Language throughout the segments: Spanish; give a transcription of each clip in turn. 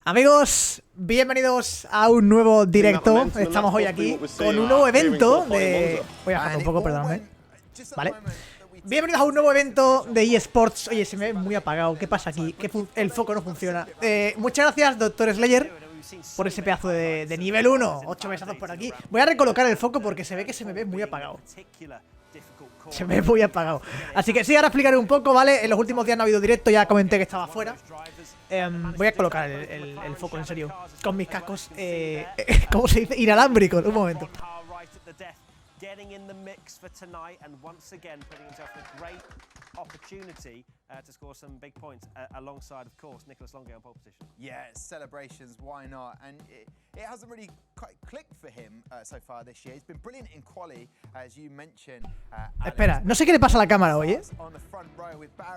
Amigos, bienvenidos a un nuevo directo. Estamos hoy aquí con un nuevo evento de... Voy a bajar un poco, perdóname. Vale. Bienvenidos a un nuevo evento de Esports. Oye, se me ve muy apagado. ¿Qué pasa aquí? Que el foco no funciona. Muchas gracias, Dr. Slayer, por ese pedazo de nivel 1. 8 besazos por aquí. Voy a recolocar el foco porque se ve que se me ve muy apagado. Se me ve muy apagado. Así que sí, ahora explicaré un poco, ¿vale? En los últimos días no ha habido directo, ya comenté que estaba fuera. Voy a colocar el foco, en serio, con mis cascos, ¿cómo se dice? Inalámbricos, un momento. Getting in the mix for tonight and once again putting himself in a great opportunity to score some big points alongside, of course, Nicholas Longo on pole position. Yeah, celebrations, why not? And it hasn't really quite clicked for him so far this year. He's been brilliant in quali, as you mentioned. Espera, no sé qué le pasa a la cámara hoy, ¿eh?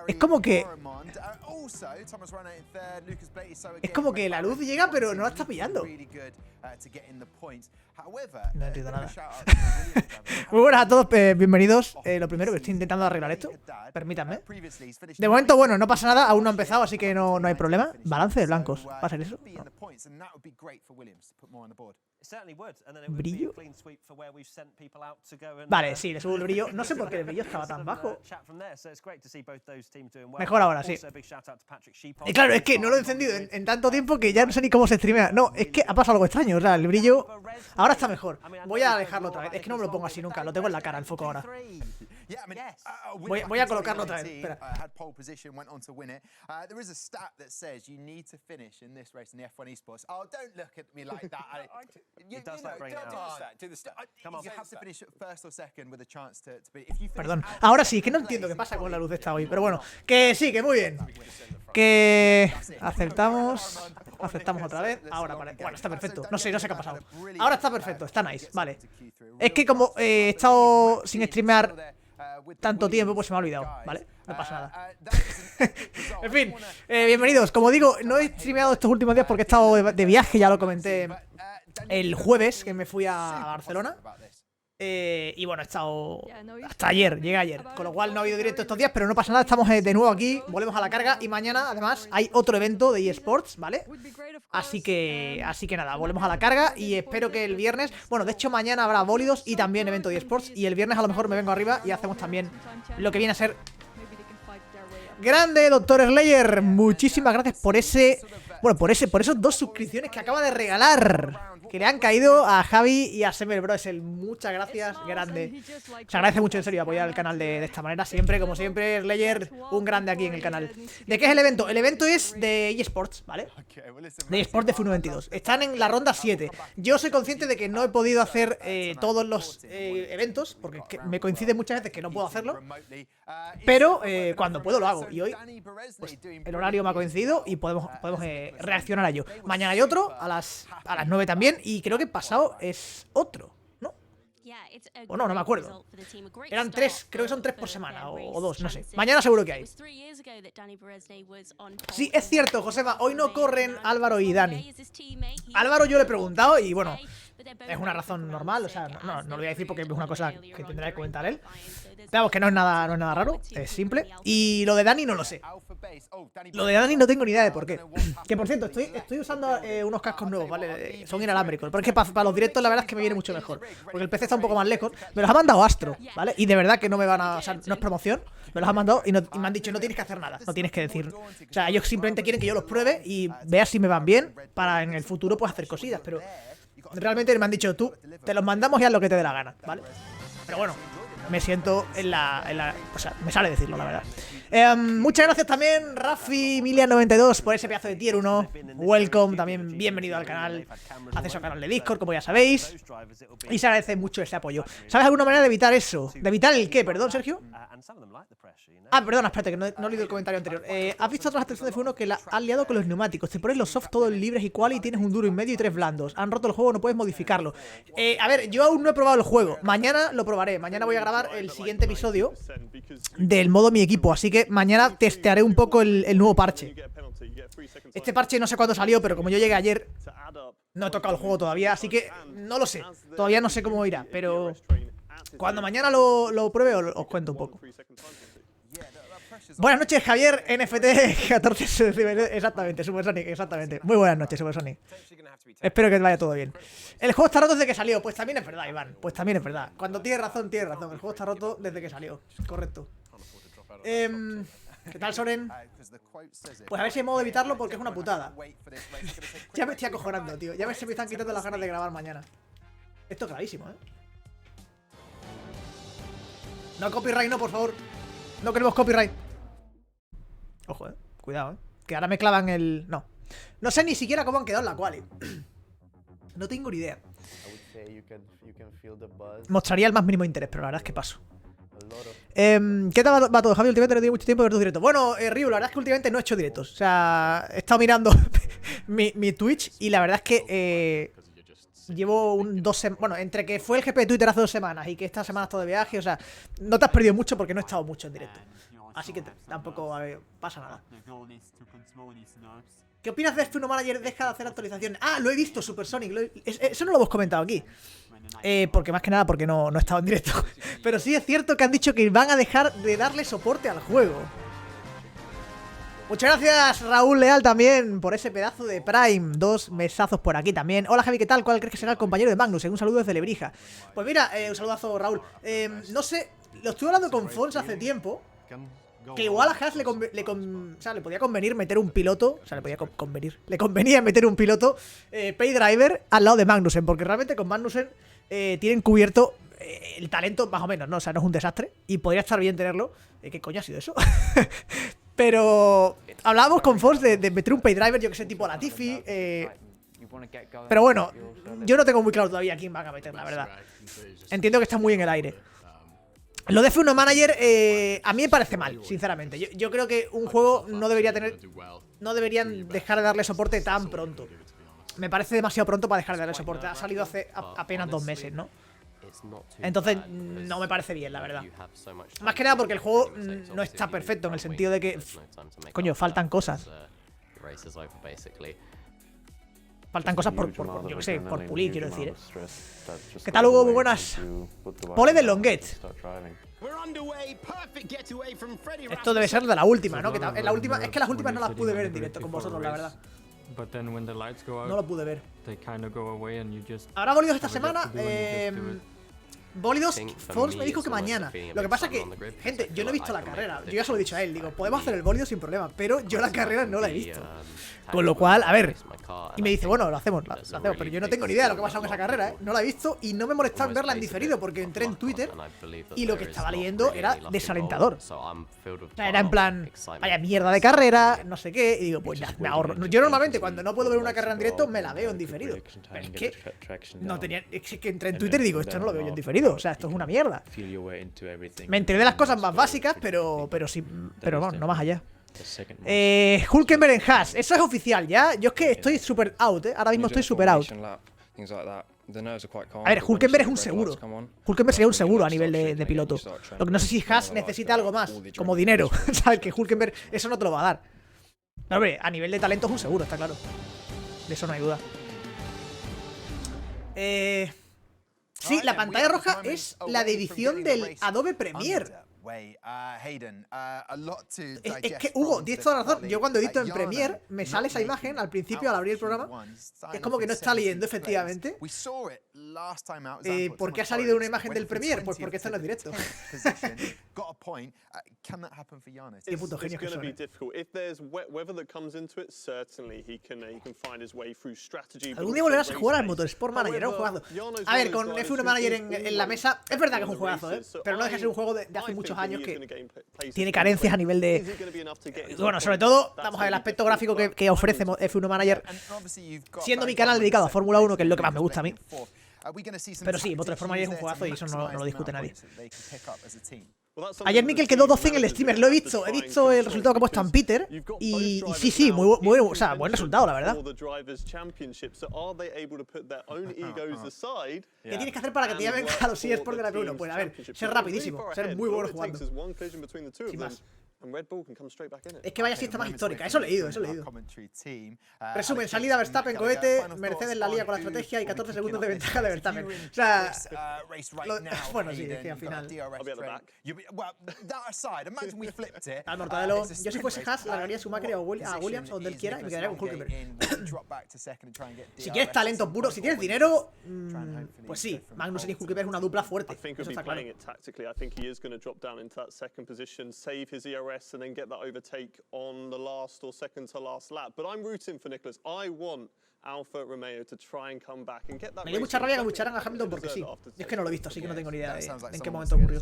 Es como que... Es como que la luz llega, pero no la está pillando. No entiendo nada. Muy buenas a todos, bienvenidos. Lo primero, que estoy intentando arreglar esto. Permítanme. De momento, bueno, no pasa nada, aún no ha empezado, así que no hay problema. Balance de blancos, ¿va a ser eso? No. ¿Brillo? Vale, sí, le subo el brillo. No sé por qué el brillo estaba tan bajo. Mejor ahora, sí. Y claro, es que no lo he encendido en tanto tiempo que ya no sé ni cómo se streamea. No, es que ha pasado algo extraño, o sea, el brillo... Ahora está mejor. Voy a dejarlo otra vez. Es que no me lo pongo así nunca, lo tengo en la cara, el foco ahora. Voy a colocarlo otra vez. Espera. Perdón. Ahora sí, que no entiendo qué pasa con la luz de esta hoy. Pero bueno, que sí, que muy bien. Que aceptamos. Aceptamos otra vez. Ahora vale. Bueno, está perfecto. No sé qué ha pasado. Ahora está perfecto, está nice. Vale. Es que como he estado sin streamear tanto tiempo, pues se me ha olvidado, ¿vale? No pasa nada. En fin, bienvenidos. Como digo, no he streameado estos últimos días porque he estado de viaje, ya lo comenté el jueves, que me fui a Barcelona. Y bueno, he estado hasta ayer, llegué ayer. Con lo cual no ha habido directo estos días, pero no pasa nada, estamos de nuevo aquí, volvemos a la carga. Y mañana, además, hay otro evento de Esports, ¿vale? Así que nada, volvemos a la carga. Y espero que el viernes, bueno, de hecho mañana habrá bólidos y también evento de Esports. Y el viernes a lo mejor me vengo arriba y hacemos también lo que viene a ser... Grande, Dr. Slayer, muchísimas gracias por ese... Bueno, por esos 2 suscripciones que acaba de regalar, que le han caído a Javi y a Semer Bro. Muchas gracias, grande. Se agradece mucho, en serio, apoyar el canal de esta manera. Siempre, como siempre, Slayer, un grande aquí en el canal. ¿De qué es el evento? El evento es de Esports, ¿vale? De Esports de F122. Están en la ronda 7. Yo soy consciente de que no he podido hacer todos los eventos, porque me coincide muchas veces que no puedo hacerlo. Pero cuando puedo lo hago. Y hoy, pues, el horario me ha coincidido y podemos reaccionar a ello. Mañana hay otro, a las 9 también. Y creo que pasado es otro, ¿no? O no me acuerdo. Eran 3, creo que son 3 por semana, o 2, no sé. Mañana seguro que hay. Sí, es cierto, Josema, hoy no corren Álvaro y Dani. Álvaro yo le he preguntado y bueno, es una razón normal, o sea, no lo voy a decir porque es una cosa que tendrá que comentar él. Digamos que no es nada raro, es simple. Y lo de Dani no lo sé. Lo de Dani no tengo ni idea de por qué. Que por cierto, estoy usando unos cascos nuevos, ¿vale? Son inalámbricos. Pero es que para los directos la verdad es que me viene mucho mejor. Porque el PC está un poco más lejos. Me los ha mandado Astro, ¿vale? Y de verdad que no me van a... O sea, no es promoción. Me los ha mandado y me han dicho, no tienes que hacer nada. No tienes que decir... O sea, ellos simplemente quieren que yo los pruebe y vea si me van bien para en el futuro pues hacer cosillas. Pero realmente me han dicho, tú, te los mandamos y haz lo que te dé la gana, ¿vale? Pero bueno, me siento o sea, me sale decirlo, la verdad. Muchas gracias también, Rafi, Milian92, por ese pedazo de tier 1. Welcome, también bienvenido al canal. Acceso al canal de Discord, como ya sabéis. Y se agradece mucho ese apoyo. ¿Sabes alguna manera de evitar eso? ¿De evitar el qué? Perdón, Sergio. Perdona, espérate, que no he leído el comentario anterior. ¿Has visto otras atracciones de F1 que la han liado con los neumáticos? Te pones los soft todos libres y cual y tienes un duro y medio y 3 blandos. Han roto el juego, no puedes modificarlo. A ver, yo aún no he probado el juego. Mañana lo probaré. Mañana voy a grabar el siguiente episodio del modo mi equipo. Así que mañana testearé un poco el nuevo parche. Este parche no sé cuándo salió, pero como yo llegué ayer, no he tocado el juego todavía. Así que no lo sé. Todavía no sé cómo irá, pero cuando mañana lo pruebe os cuento un poco. Buenas noches, Javier, NFT 14, exactamente, Supersonic, exactamente. Muy buenas noches, Supersonic. Espero que vaya todo bien. El juego está roto desde que salió, pues también es verdad, Iván. Pues también es verdad. Cuando tienes razón, tienes razón. El juego está roto desde que salió, correcto. ¿Qué tal, Soren? Pues a ver si hay modo de evitarlo porque es una putada. Ya me estoy acojonando, tío. Ya me están quitando las ganas de grabar mañana. Esto es gravísimo, ¿eh? No copyright, no, por favor. No queremos copyright. Ojo, cuidado, que ahora me clavan el... No sé ni siquiera cómo han quedado en la quali. No tengo ni idea. Mostraría el más mínimo interés, pero la verdad es que paso. ¿Qué tal va todo, Javi? Últimamente no he tenido mucho tiempo de ver tus directos. Bueno, Ryu, la verdad es que últimamente no he hecho directos. O sea, he estado mirando mi Twitch y la verdad es que llevo bueno, entre que fue el GP de Twitter hace 2 semanas y que esta semana he estado de viaje, o sea, no te has perdido mucho porque no he estado mucho en directo. Así que tampoco pasa nada. ¿Qué opinas de F1 Manager? Deja de hacer actualizaciones. Ah, lo he visto, Supersonic. Eso no lo hemos comentado aquí. Porque más que nada porque no he estado en directo. Pero sí es cierto que han dicho que van a dejar de darle soporte al juego. Muchas gracias, Raúl Leal, también, por ese pedazo de Prime. 2 mesazos por aquí también. Hola, Javi, ¿qué tal? ¿Cuál crees que será el compañero de Magnus? Un saludo desde Lebrija. Pues mira, un saludazo, Raúl. No sé, lo estuve hablando con Fons hace tiempo. Que igual a Haas le podía convenir meter un piloto. O sea, le convenía meter un piloto pay driver al lado de Magnussen. Porque realmente con Magnussen tienen cubierto el talento más o menos, ¿no? O sea, no es un desastre. Y podría estar bien tenerlo. ¿Qué coño ha sido eso? Pero hablábamos con Fons de meter un pay driver, yo que sé, tipo Latifi. Pero bueno, yo no tengo muy claro todavía quién van a meter, la verdad. Entiendo que está muy en el aire. Lo de F1 Manager a mí me parece mal, sinceramente. Yo creo que un juego no deberían dejar de darle soporte tan pronto. Me parece demasiado pronto para dejar de darle soporte. Ha salido hace apenas 2 meses, ¿no? Entonces no me parece bien, la verdad. Más que nada porque el juego no está perfecto, en el sentido de que, coño, faltan cosas. Faltan cosas por yo qué sé, por pulir, quiero decir. ¿Qué tal, Hugo? Muy buenas. Pole del Longuet. Esto debe ser de la última, ¿no? Es que las últimas no las pude ver en directo con vosotros, la verdad. No lo pude ver. Habrá bólidos esta semana. Bólidos, Fons me dijo que mañana. Lo que pasa que, gente, yo no he visto la carrera. Yo ya se lo he dicho a él, digo, podemos hacer el bólido sin problema, pero yo la carrera no la he visto. Con lo cual, a ver. Y me dice, bueno, lo hacemos, pero yo no tengo ni idea de lo que ha pasado con esa carrera, ¿eh? No la he visto y no me molestaba en verla en diferido porque entré en Twitter y lo que estaba leyendo era desalentador. O sea, era en plan, vaya mierda de carrera, no sé qué, y digo, pues ya, me ahorro. Yo normalmente cuando no puedo ver una carrera en directo me la veo en diferido. Pero es que no tenía, es que entré en Twitter y digo, esto no lo veo yo en diferido, o sea, esto es una mierda. Me enteré de las cosas más básicas, pero bueno, no más allá. Hulkenberg en Haas, eso es oficial ya. Yo es que estoy super out, ahora mismo estoy super out. A ver, Hulkenberg es un seguro. Hulkenberg sería un seguro a nivel de piloto. Lo que no sé si Haas necesita algo más, como dinero. Sabes que Hulkenberg eso no te lo va a dar. Pero hombre, a nivel de talento es un seguro, está claro. De eso no hay duda. Sí, la pantalla roja es la de edición del Adobe Premiere. Es que, Hugo, tienes toda la razón. Yo cuando edito en Premiere me sale esa imagen al principio al abrir el programa. Es como que no está leyendo, efectivamente. ¿Por qué ha salido una imagen del Premiere? Pues porque está en los directos. Qué puto genio que son. Algún día volverás a jugar al Motorsport Manager, era un juegazo. A ver, con F1 Manager en la mesa, es verdad que es un juegazo, pero no deja de ser un juego de hace muchos años que tiene carencias a nivel de... Bueno, sobre todo, vamos a ver el aspecto gráfico que ofrece F1 Manager, siendo mi canal dedicado a Fórmula 1, que es lo que más me gusta a mí. Pero sí, Motorsport Manager es un juegazo y eso no lo discute nadie. Ayer Mikel quedó 12 en el streamer, lo he visto el resultado que ha puesto en Peter y sí, o sea, buen resultado, la verdad. ¿Qué tienes que hacer para que te llamen a los eSports de la P1? Pues a ver, ser rapidísimo, ser muy bueno jugando. Sin más. Es que vaya sistema más histórica, eso he leído, eso he leído. Resumen, salida Verstappen, cohete, Mercedes la lía con la estrategia y 14 segundos de ventaja de Verstappen. O sea, bueno, sí, es que al final... Al Mortadelo, yo si fuese Haas, largaría a Schumacher a Williams o donde él quiera y me quedaría con Hulkenberg. Si quieres talento puro, si tienes dinero, pues sí, Magnussen y Hulkenberg es una dupla fuerte, eso está claro. And then get that overtake on the last or second to last lap. But I'm rooting for Nicholas. I want Alfa Romeo to try and come back and get that. Me dio mucha rabia que bucharan a Hamilton porque sí. Es que no lo he visto, así que no tengo ni idea de en qué momento ocurrió.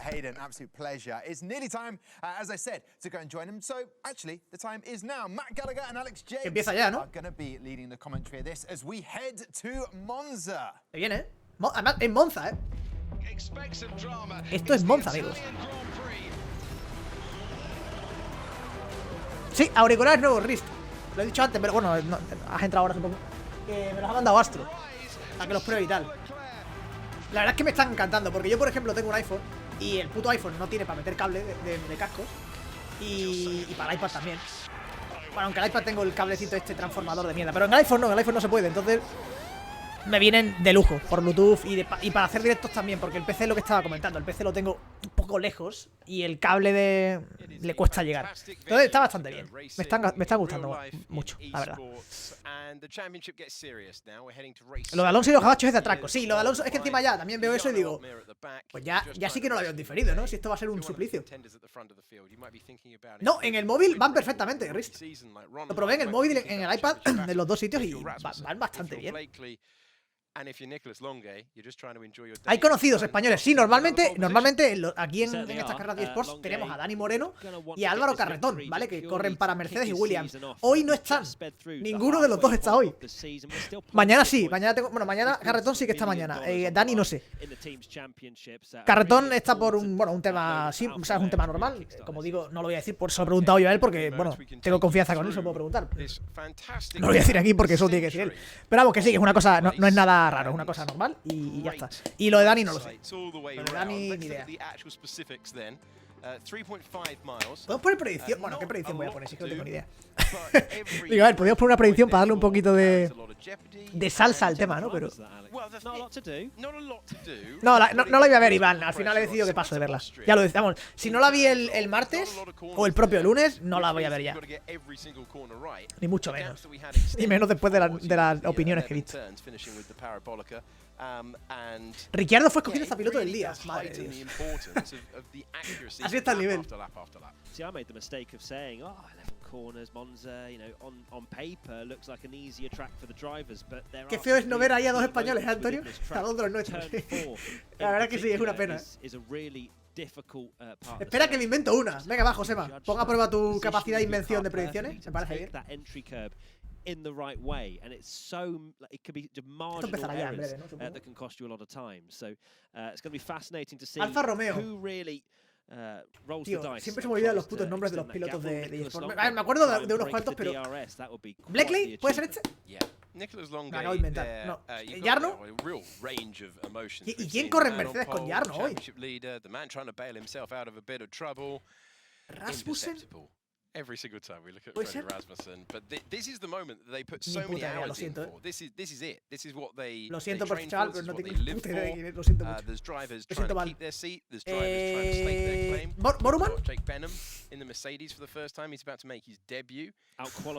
Hayden, absolute pleasure. It's nearly time, as I said, to go and join him. So actually, the time is now. Matt Gallagher and Alex James empieza ya, ¿no? are going to be leading the commentary of this as we head to Monza. Me viene, ¿eh? Además, en Monza, ¿eh? Esto es Monza, amigos. Sí, auriculares nuevos, Rist. Lo he dicho antes, pero bueno, no, has entrado ahora hace poco. Me los ha mandado Astro, para que los pruebe y tal. La verdad es que me están encantando, porque yo, por ejemplo, tengo un iPhone y el puto iPhone no tiene para meter cable de cascos. Y para el iPad también. Bueno, aunque el iPad tengo el cablecito este transformador de mierda, pero en el iPhone no se puede, entonces... Me vienen de lujo, por Bluetooth y para hacer directos también, porque el PC es lo que estaba comentando. El PC lo tengo un poco lejos y el cable le cuesta llegar. Entonces está bastante bien. Me está gustando mucho, la verdad. Lo de Alonso y los gabachos es de atraco. Sí, lo de Alonso es que encima ya también veo eso y digo, pues ya sí que no lo habían diferido, ¿no? Si esto va a ser un suplicio. No, en el móvil van perfectamente, Riz. Lo probé en el móvil y en el iPad, en los dos sitios, y van bastante bien. Hay conocidos españoles, sí, normalmente aquí en estas carreras de eSports tenemos a Dani Moreno y a Álvaro Carretón, ¿vale? Que corren para Mercedes y Williams. Hoy no están, ninguno de los dos está hoy. Mañana sí, mañana Carretón sí que está mañana, Dani no sé. Carretón está por un tema, sí, o sea, es un tema normal, como digo, no lo voy a decir, por eso lo he preguntado yo a él, porque, bueno, tengo confianza con él, se lo puedo preguntar. No lo voy a decir aquí porque eso tiene que decir él. Pero vamos, que sí, que es una cosa, no es nada raro, es una cosa normal y ya está. Y lo de Dani no lo sé. Lo de Dani ni idea. ¿Podemos poner predicción? Bueno, ¿qué predicción voy a poner? Si es que no tengo ni idea. Digo, a ver, podríamos poner una predicción para darle un poquito de salsa al tema, ¿no? Pero... No la iba a ver, Iván. Al final he decidido que paso de verla. Ya lo decíamos. Si no la vi el martes o el propio lunes, no la voy a ver ya. Ni mucho menos. Ni menos después de las opiniones que he visto. Ricciardo fue escogido hasta piloto del día. Madre de Dios. Así está el nivel. See, I made the mistake of saying, 11 corners, Monza, you know, on paper looks like an easier track for the drivers, but there Qué feo es no ver ahí a dos españoles, Antonio, a dos de los nuestros. La verdad que sí, es una pena. Espera que me invento una. Venga, va, Josema. Ponga a prueba tu capacidad de invención de predicciones. Me parece bien. In the right way, and it's so it could be marginal errors that can cost you a lot of time. So it's going to be fascinating to see Alfa Romeo. Who really rolls the dice. Siempre se me olvidan los putos nombres de los pilotos de eSports. Me acuerdo de unos cuantos, pero Blackley, ¿puede ser este? Nicholas Me acabo de inventar. No. ¿Yarno? ¿Y quién corre en Mercedes con Yarno hoy? ¿Rasmussen? Every single time we look at Freddie Rasmussen, but this is the moment that they put so many hours in for. This is it. This is what they train for. This is what they live for. There's drivers trying to keep their seat. There's drivers trying to stake their claim. Moruman? Jake Benham in the Mercedes for the first time. He's about to make his debut.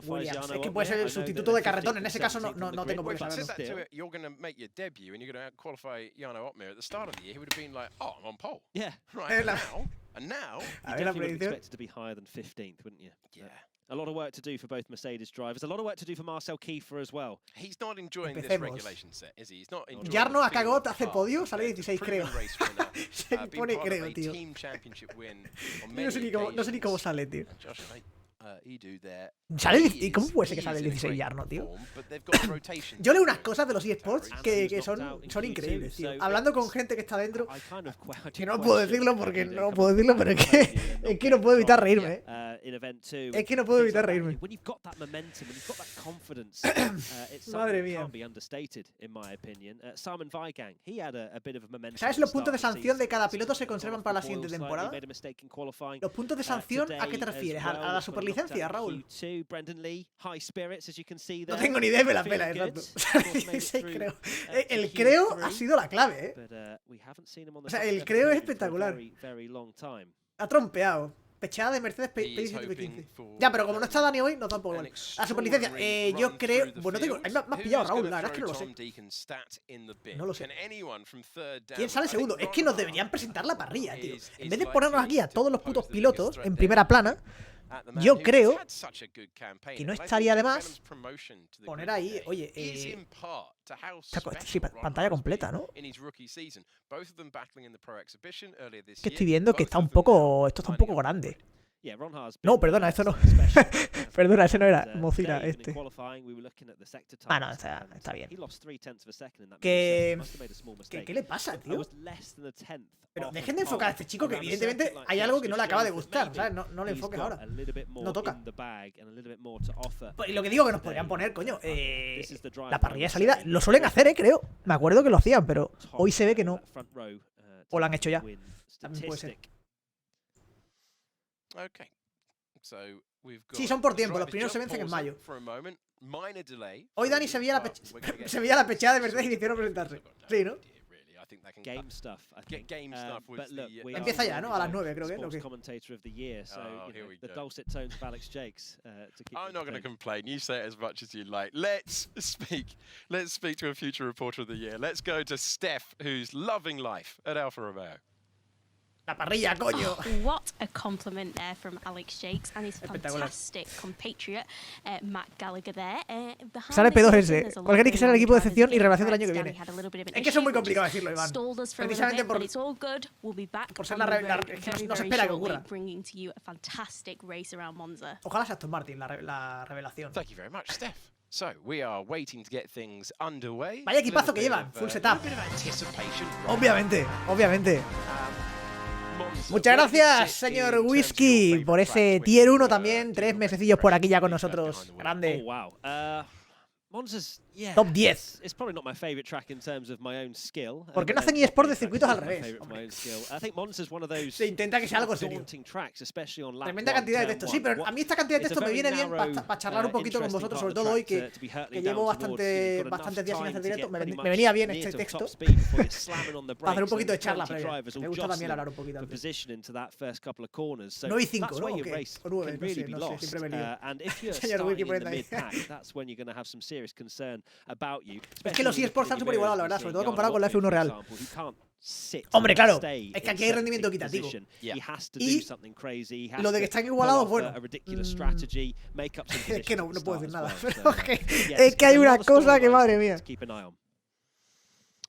Williams. Es que puede ser el sustituto de Carretón. En ese caso no tengo por qué saberlo. You're going to make your debut and you're going to qualify Jarno Opmeer at the start of the year. He would have been like, oh, I'm on pole. Yeah. Right now. And now, you definitely would have expected to be higher than 15th, wouldn't you? Yeah. A lot of work to do for both Mercedes drivers. A lot of work to do for Marcel Kiefer as well. He's not enjoying this regulation set, is he? He's not enjoying Yarno a Cagot hace podio, sale 16, creo. Se pone creo, tío. No sé ni cómo sale, tío. ¿Y cómo puede ser que sale el 16 Yarno, tío? Yo leo unas cosas de los eSports que son increíbles, tío. Hablando con gente que está dentro, que no puedo decirlo porque no puedo decirlo, pero es que no puedo evitar reírme, in Event 2. Es que no puedo evitar reírme. When you've got that momentum, when you've got that confidence, it's Madre something that mía. can't be understated, in my opinion. Simon Weigang, he had a bit of a momentum. ¿Sabes los puntos de sanción de cada piloto se conservan para la siguiente temporada? Made a mistake in qualifying. ¿Los puntos de sanción a qué te refieres? ¿A la superlicencia, Raúl? Brendan Lee, high spirits, as you can see No there. tengo ni idea, me la pela, exacto. Sí, creo. El creo ha sido la clave, O sea, el creo es espectacular. Ha trompeado. Pechada de Mercedes P15. Ya, pero como no está Dani hoy, no tampoco igual. La superlicencia, yo creo... Bueno, tengo... Me has pillado, Raúl, la verdad es que no lo sé. No lo sé. ¿Quién sale segundo? Es que nos deberían presentar la parrilla, tío. En vez de ponernos aquí a todos los putos pilotos en primera plana, yo creo que no estaría de más poner ahí, oye, sí, pantalla completa, ¿no? Que estoy viendo que está un poco, esto está un poco grande. No, perdona, esto no. Perdona, ese no era Mozilla, este. Ah, no, está bien. ¿Qué le pasa, tío? Pero dejen de enfocar a este chico, que evidentemente hay algo que no le acaba de gustar, ¿sabes? No le enfoques ahora. No toca. Y lo que digo que nos podrían poner, coño, la parrilla de salida. Lo suelen hacer, creo. Me acuerdo que lo hacían, pero hoy se ve que no. O lo han hecho ya. También puede ser. Sí, son por tiempo. Los primeros se vencen en mayo. Hoy Dani se veía la pechada de Mercedes y le hicieron presentarse. Sí, ¿no? Game stuff, I think. But look, empieza ya, ¿no? A las 9, creo que. Okay. Commentator of the year, so the dulcet tones of Alex Jakes. I'm not going to complain. You say it as much as you like. Let's speak to a future reporter of the year. Let's go to Steph, who's loving life at Alfa Romeo. La parrilla, coño. What a compliment there from Alex Jakes and his fantastic compatriot Matt Gallagher there. Sale P2S. ¿Cuál que será el equipo de excepción y revelación del año que viene? Es que eso es muy complicado decirlo, Iván. Precisamente por ser no se espera que ocurra. Ojalá sea Aston Martin la revelación. Thank you very much, Steph. So, we are waiting to get things underway. Vaya equipazo que llevan, full setup. Obviamente, obviamente. Muchas gracias, señor Whisky, por ese tier 1 también. 3 mesecillos por aquí ya con nosotros. Grande. Top 10. ¿Por qué no hacen eSports de circuitos al revés? Se intenta que sea algo serio. Tremenda cantidad de texto. Sí, pero a mí esta cantidad de texto me viene bien para charlar un poquito con vosotros, sobre todo hoy que llevo bastantes días sin hacer directo. Me venía bien este texto para hacer un poquito de charla previa. Me gusta también hablar un poquito antes. 9 y 5, ¿no? O 9, no sé, siempre me lío. Señor Whisky, por ahí. Es que los eSports están súper igualados, la verdad, sobre todo comparado con la F1 real. Hombre, claro, es que aquí hay rendimiento equitativo. Y lo de que están igualados, bueno, es que no puedo decir nada. Es que hay una cosa que, madre mía.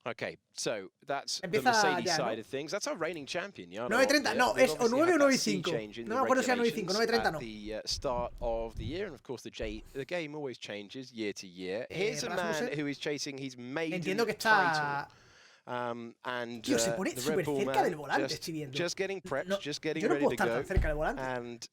Okay, so that's the Mercedes side of things. That's our reigning champion, yeah. 9:30, no, es o 9 o 9 y 5. No me acuerdo si era 9 y 5, 9:30 no. The start of the year, and of course the game always changes year to year. Here's a man who is chasing his maiden title. And tío, se pone súper cerca del volante, estoy viendo. Just getting prepped, just getting ready to go. Yo no puedo estar tan cerca del volante. And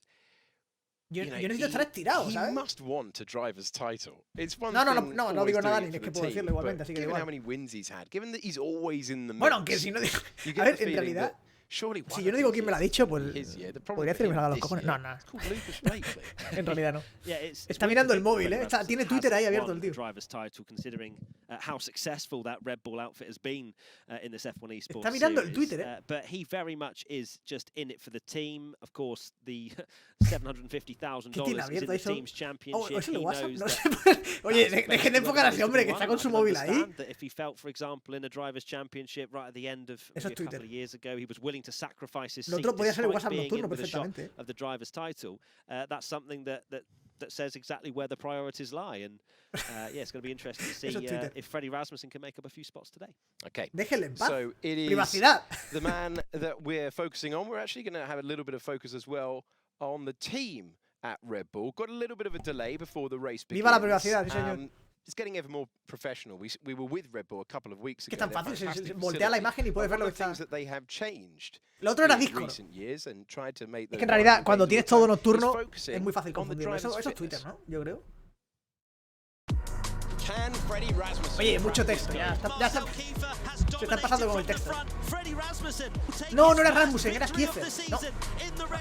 yo necesito estar estirado, ¿sabes? He must want a driver's title. It's one no digo nada ni es que puedo decirlo igualmente, así que given igual. how many wins he's had, given that he's always in the mix. Bueno, aunque si no digo, a ver, en realidad, si yo no digo quién me lo ha dicho, pues podría decirme a los cojones. No. En realidad no. Está mirando el móvil, ¿eh? Tiene Twitter ahí abierto el tío. Está mirando el Twitter, ¿eh? But he very much is just in it for the team. Of course, the $750,000 is in the team's championship. He knows that. Oye, dejen de enfocar a ese hombre que está con su móvil ahí. If he felt, for example, in a drivers' championship right at the end of a couple of years ago, he was willing to sacrifice his seat despite being in with a shot of the driver's title. That's something that says exactly where the priorities lie, and it's going to be interesting to see if Freddie Rasmussen can make up a few spots today. Okay. Déjenle en paz. So it is Privacidad. The man that we're focusing on. We're actually going to have a little bit of focus as well on the team at Red Bull. Got a little bit of a delay before the race begins. Viva la privacidad, sí, señor. it's getting ever more professional. We were with Red Bull a couple of weeks ago. Que es tan fácil, se voltea la imagen y puedes ver lo que está. Lo otro era Discord. Es que en realidad cuando tienes todo nocturno es muy fácil confundirlo. Eso es Twitter, ¿no? Yo creo. Oye, mucho texto, ya se están pasando con el texto. No, no era Rasmussen, era Kiefer. No,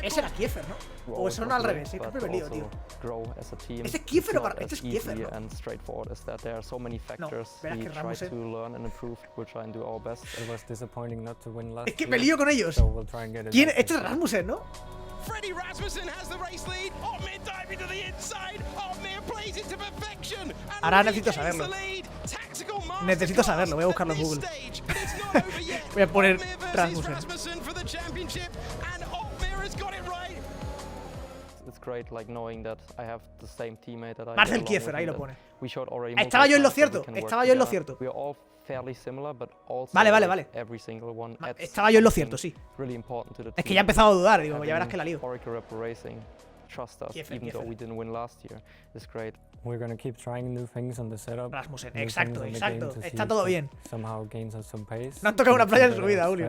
ese era Kiefer, ¿no? O eso no al revés, creo que me lío, tío. ¿Este es Kiefer o este es Kiefer, no? No, verás que Rasmussen. Es que me lío con ellos. ¿Quién? Este es Rasmussen, ¿no? Freddie Rasmussen has the race lead. Otmir diving to the inside. Otmir plays it to perfection. Ahora necesito saberlo. Necesito saberlo. Voy a buscarlo en Google. Voy a poner Rasmussen. Marcel Kiefer, ahí lo pone. Estaba yo en lo cierto. Estaba yo en lo cierto. Vale. Estaba yo en lo cierto, sí. Es que ya he empezado a dudar, digo, ya verás que la lío. Rasmussen, exacto. Está todo bien. No han tocado una playa en su vida, Julio.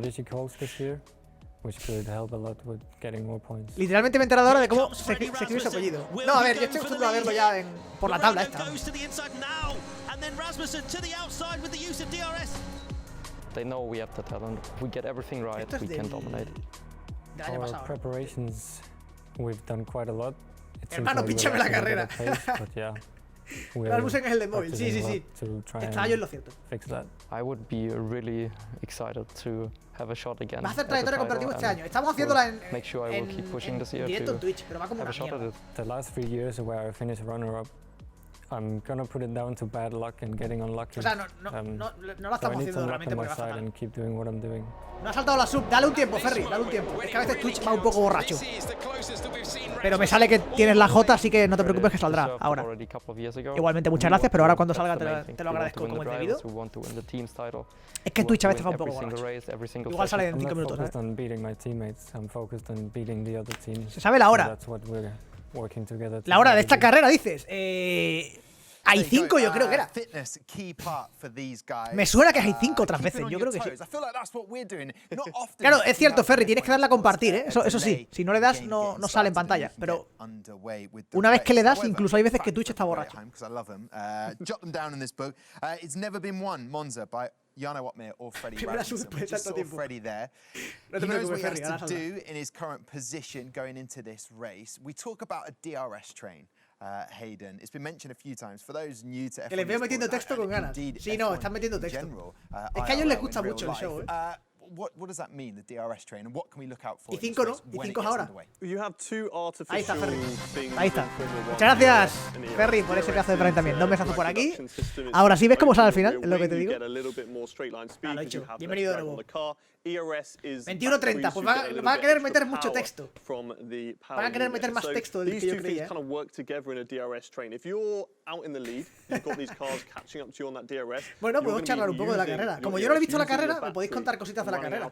Literalmente me he enterado ahora de cómo se escribe su apellido. No, a ver, yo estoy acostumbrado a verlo ya por la tabla esta. They know we have the talent. If we get everything right, we can dominate. Preparations, we've done quite a lot. Hermano, píchame la carrera. Rasmussen es el de móvil, sí. Estaba yo en lo cierto. I would be really excited to have a shot again. Va a hacer trayectoria competitiva este año. Estamos haciéndola en directo en Twitch, pero va como una mierda. The last 3 years where I finished runner-up, I'm gonna put it down to bad luck and getting unlucky. O sea, no la estamos haciendo realmente porque va fatal. No ha saltado la sub. Dale un tiempo, Ferry, dale un tiempo. Es que a veces Twitch va un poco borracho. Pero me sale que tienes la J, así que no te preocupes que saldrá ahora. Igualmente, muchas gracias, pero ahora cuando salga te lo agradezco como es debido. Es que Twitch a veces va un poco borracho. Igual sale en 5 minutos, ¿sabes? Se sabe la hora. La hora de esta carrera, dices. Hay 5, yo creo que era. Me suena que hay 5 otras veces, yo creo que sí. Claro, es cierto, Ferry, tienes que darle a compartir, ¿eh? Eso sí, si no le das, no sale en pantalla. Pero una vez que le das, incluso hay veces que Twitch está borracho. Jana Otmir or Freddie Primera Rasmussen. We just saw Freddie there. He knows what he has to do in his current position going into this race. We talk about a DRS train, Hayden. It's been mentioned a few times. For those new to F1 que les veo metiendo texto con ganas. Sí, no, están metiendo texto. Es que a ellos les gusta mucho el show, What does that mean, the DRS train, and what can we look out for? Y 5 no, y 5 ahora. You have two artificial. Ahí está, Ferry. Ahí está. Muchas gracias, Ferry, por ese pedazo de frame también. 2 mesazos por aquí. Ahora sí ves cómo sale al final, es lo que te digo. Lo he hecho. Bienvenido de nuevo. 21:30, pues van a querer meter mucho texto. Van a querer meter más texto del que yo creía. Bueno, podemos charlar un poco de la carrera. Como yo no he visto la carrera, me podéis contar cositas de la carrera.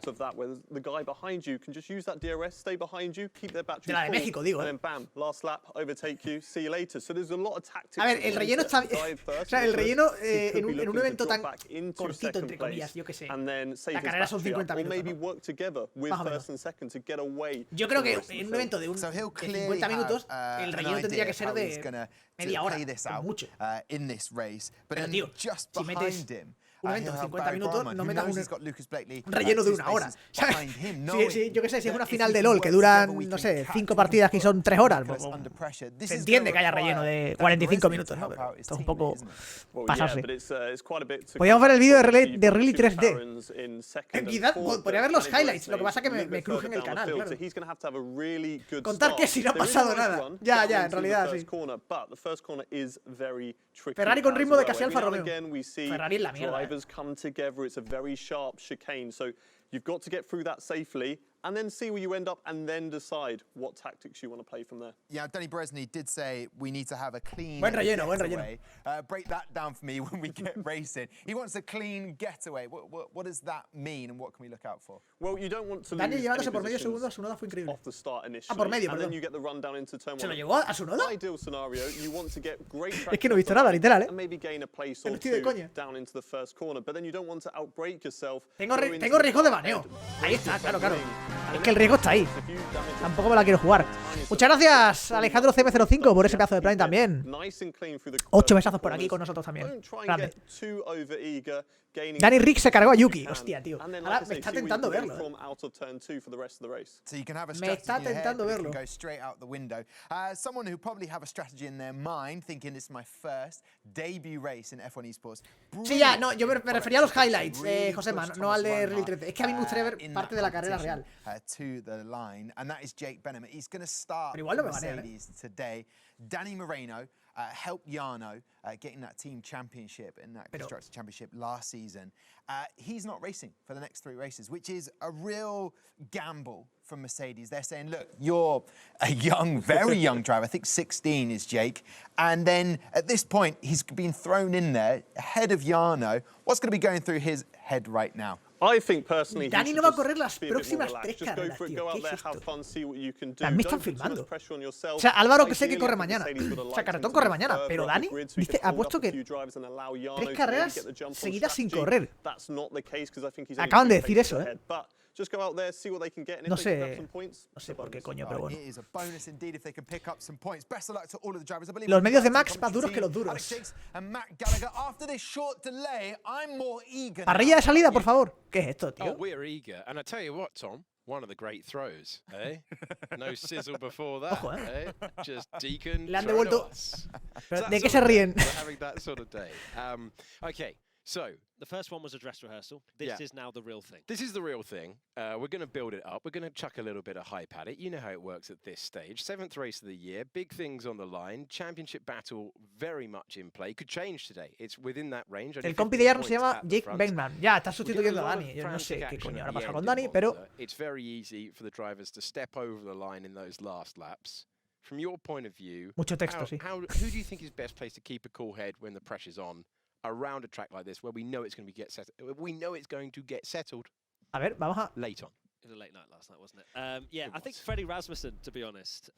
De la de México, digo. A ver, el relleno está... O sea, el relleno en un evento tan cortito, entre comillas, yo qué sé. La carrera son 50 minutos. Más o menos. Yo creo que en un evento de 50 minutos, el relleno tendría que ser de media hora, como mucho. Pero tío, si metes un evento de 50 minutos, no metas un relleno de 1 hora. Sí, yo qué sé, si es una final de LoL que duran, no sé, 5 partidas que son 3 horas, pues, se entiende que haya relleno de 45 minutos, ¿no? Pero esto es un poco pasarse. Podríamos ver el vídeo de Rally 3D. Quizás podría ver los highlights, lo que pasa es que me crujen el canal, claro. Contar que si no ha pasado nada. Ya, en realidad, sí. Ferrari con ritmo de casi Alfa Romeo. Ferrari es la mierda. Come together. It's a very sharp chicane. So You've got to get through that safely and then see where you end up and then decide what tactics you want to play from there. Yeah, Danny Bresny did say we need to have a clean getaway. Break that down for me when we get racing. He wants a clean getaway. What does that mean and what can we look out for? Well, you don't want to Dani lose llevándose any por medio positions segundo a su noda fue increíble. off the start initially. Por medio, and perdón. then you get the run down into turn 1. ¿Se lo llevó a su noda? Ideal scenario, you want to get great traction. Es que no he visto nada, literal, and maybe gain a place no or estoy de two coña. down into the first corner, but then you don't want to outbrake yourself. Tengo riesgo de baneo. Ahí está, claro. Es que el riesgo está ahí. Tampoco me la quiero jugar. Muchas gracias, Alejandro CM05, por ese pedazo de plan también. 8 besazos por aquí con nosotros también. Grande. Danny Rick se cargó a Yuki. Hostia, tío. Ahora me está tentando verlo. Me está tentando verlo. Someone who probably have a strategy in their mind, thinking it's my first debut race in F1 Esports. Sí, ya, no, yo me refería a los highlights, Josema, no al de Rally 13. Es que a mí me gustaría ver parte de la carrera real. Pero igual no me banean, today. Danny Moreno helped Jarno getting that team championship in that constructor championship last season. He's not racing for the next 3 races, which is a real gamble from Mercedes. They're saying, look, you're a young, very young driver. I think 16 is Jake. And then at this point, he's been thrown in there ahead of Jarno. What's going to be going through his head right now? I think personally, Dani no va a correr las próximas 3 carreras, tío. ¿Qué es esto? También me están filmando. O sea, Álvaro que sé que corre mañana. O sea, Carretón corre mañana. Pero Dani dice, ha puesto que 3 carreras seguidas sin correr. Acaban de decir eso, ¿eh? No sé por qué coño, pero bueno. Los medios de Max más duros que los duros. Parrilla de salida, por favor. ¿Qué es esto, tío? Oh, we're eager. And I tell you what, Tom, one of the great throws, eh? No sizzle before that, Ojo, eh? Just Deacon. Le han devuelto. ¿De qué se ríen? Having that sort of day. Okay. So, the first one was a dress rehearsal. This is now the real thing. This is the real thing. We're going to build it up. We're going to chuck a little bit of hype at it. You know how it works at this stage. 7th race of the year. Big things on the line. Championship battle very much in play. Could change today. It's within that range. El compi de Jarno se llama Jake Bankman. Ya, está sustituyendo a Dani. Yo no sé qué coño habrá pasado con Dani, pero... It's very easy for the drivers to step over the line in those last laps. From your point of view, mucho texto, sí. Who do you think is best placed to keep a cool head when the pressure's on? Around a track like this, where we know it's going to get settled. A ver, vamos a late on. It was a late night last night, wasn't it? Yeah, I think Freddie Rasmussen, to be honest,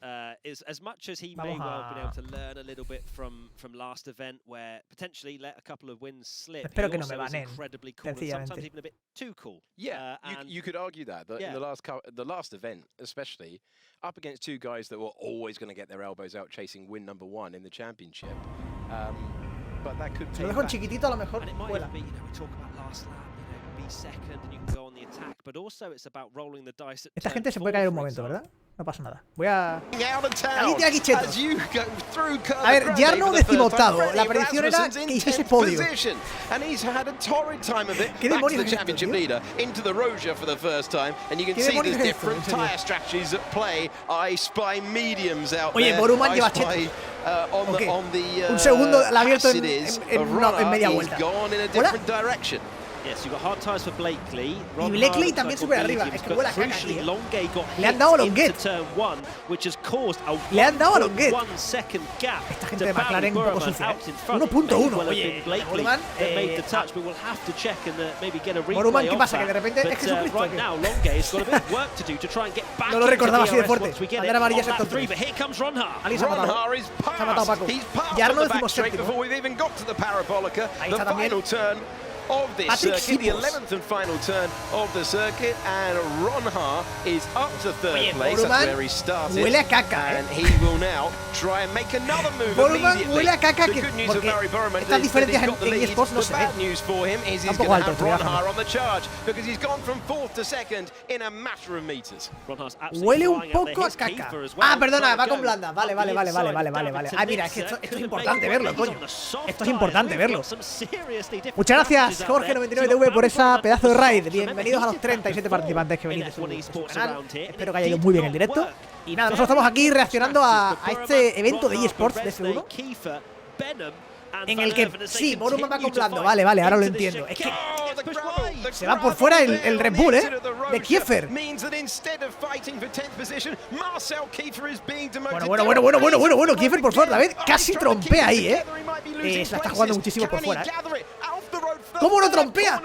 is as much as he may well have been able to learn a little bit from last event, where potentially let a couple of wins slip. Espero que no me banen. Incredibly cool, and sometimes even a bit too cool. Yeah, you could argue that in the last event, especially up against 2 guys that were always going to get their elbows out chasing win number 1 in the championship. But that could se lo dejo en chiquitito, a lo mejor. And it might be, we talk about last lap, be second and you can go on the attack, but also it's about rolling the dice. Esta gente se puede caer un momento, ¿verdad? No pasa nada. Voy a... Alguien tiene aquí cheto. A ver, Jarno 18º. La predicción era que hiciese podio. ¿Qué demonios es esto, tío? Oye, Boruman lleva cheto. Okay. Un segundo la ha abierto en media vuelta. ¿Hola? Yes, you've got hard tires for Blakely. Y Blakely también sube arriba. Es que huele a caca, tío. Le han dado a Longuet. Le han dado a Longuet. Esta gente de McLaren un poco sucia, ¿eh? 1.1. Oye, Boruman. Boruman, ¿qué pasa? Que de repente es Jesucristo. No lo recordaba así de fuerte. Bandera amarilla sector 3. Alguien se ha matado. Se ha matado Paco. Jarno 17º. Ahí está también. Of this circuit, the 11th and final turn of the circuit, and Ronha is up to 3rd place. That's where he started. Huele a caca, and he will now try and make another move immediately. Huele a caca, the good news for Barry Burman is estas diferencias that he's got the en lead. Esports no The se bad ven. news for him is he's going to have Ronha on the charge because he's gone from 4th to 2nd in a matter of meters. Huele un poco a caca. Ah, perdona, va con blanda. Vale. Ah, mira, es que esto es importante verlo, coño. Esto es importante verlo. Muchas gracias, Jorge99TV, por esa pedazo de raid. Bienvenidos a los 37 participantes que venís de su canal. Espero que haya ido muy bien el directo. Y nada, nosotros estamos aquí reaccionando a este evento de eSports de F1. en el que sí, Boroman va acoplando. Vale, ahora lo entiendo. Es que se va por fuera el Red Bull, de Kiefer. Bueno, Kiefer por fuera, David. Casi trompea ahí, se la está jugando muchísimo por fuera, ¿Cómo no trompea?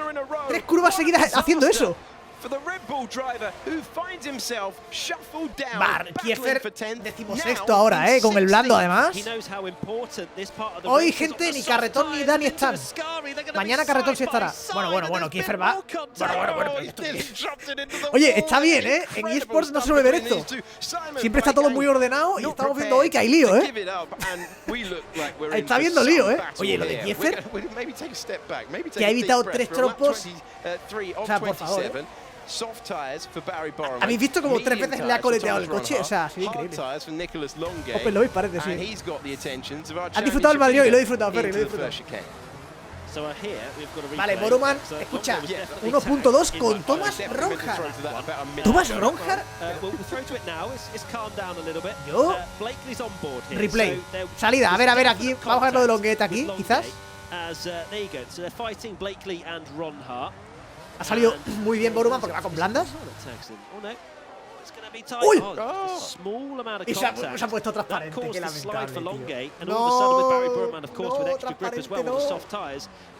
3 curvas seguidas haciendo eso. Kiefer 16º ahora, con el blando además. Hoy, gente, ni Carretón ni Dani están. Mañana Carretón sí estará. Bueno, Kiefer va. Oye, está bien, En Esports no se suele ver esto. Siempre está todo muy ordenado y estamos viendo hoy que hay lío, Está viendo lío, Oye, lo de Kiefer, que ha evitado 3 trompos. O sea, por favor, ¿habéis visto como 3 veces le ha coleteado el coche? O sea, ha sido increíble. Open Lobby parece, sí. ¿Has disfrutado el Madrid y lo he disfrutado, Ferry? Lo he disfrutado. Vale, Boroman, escucha, 1.2 con Thomas Ronhard. ¿Thomas Ronhard? Yo. Replay. Salida, a ver, aquí. Vamos a ver lo de Longuet aquí, quizás. Ha salido muy bien Boroman porque va con blandas. ¡Uy! Y se ha puesto transparente. Qué lamentable, tío. No, transparente no.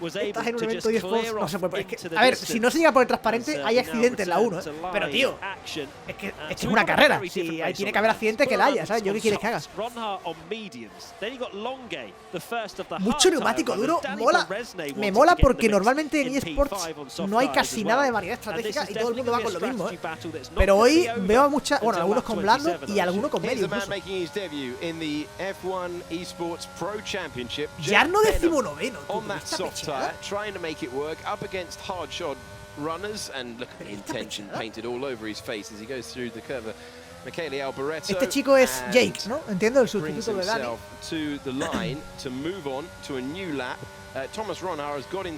Estás en un evento de Esports, no se puede. A ver, si no se llega por el transparente, hay accidentes en la 1, Pero, tío, es que es una carrera. Si tiene que haber accidentes, que la haya, ¿sabes? ¿Yo qué quieres que hagas? Mucho neumático duro. Mola. Me mola porque normalmente en Esports no hay casi nada de variedad estratégica y todo el mundo va con lo mismo, Pero hoy veo a muchas. Bueno, algunos con blando y algunos con medio. Jarno 19º. Este chico es Jake, ¿no? Entiendo, el sustituto de Dani.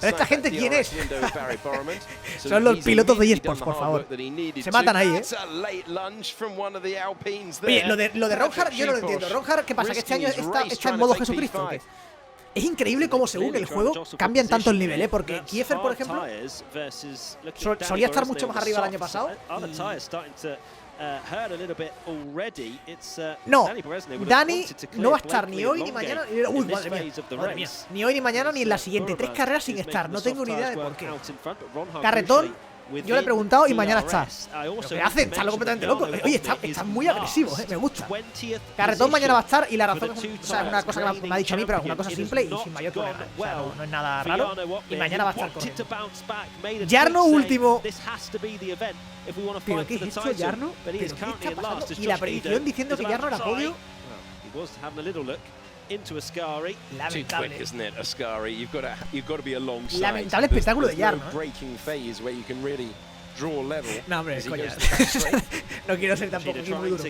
Pero esta gente, ¿quién es? Son los pilotos de Esports, por favor. Se matan ahí, Oye, lo de Ronhard yo no lo entiendo. Ronhard, ¿qué pasa? ¿Que este año está en modo Jesucristo? Es increíble cómo según el juego cambian tanto el nivel, Porque Kiefer, por ejemplo, solía estar mucho más arriba el año pasado. No, Dani no va a estar ni hoy ni mañana. Uy, madre mía. Ni hoy ni mañana ni en la siguiente. 3 carreras sin estar. No tengo ni idea de por qué. Carretón, yo le he preguntado y mañana está. ¿Pero qué hace? Está completamente loco. Oye, está muy agresivo, me gusta. Carretón mañana va a estar y la razón es una cosa que me ha dicho a mí, pero es una cosa simple y sin mayor problema. O sea, no es nada raro. Y mañana va a estar corriendo. Jarno último. ¿Pero qué es esto, Jarno? ¿Pero qué está pasando? Y la predicción diciendo que Jarno era podio. Lamentable. Lamentable espectáculo de Jarno. No, hombre, es coña. No quiero ser tampoco muy duro.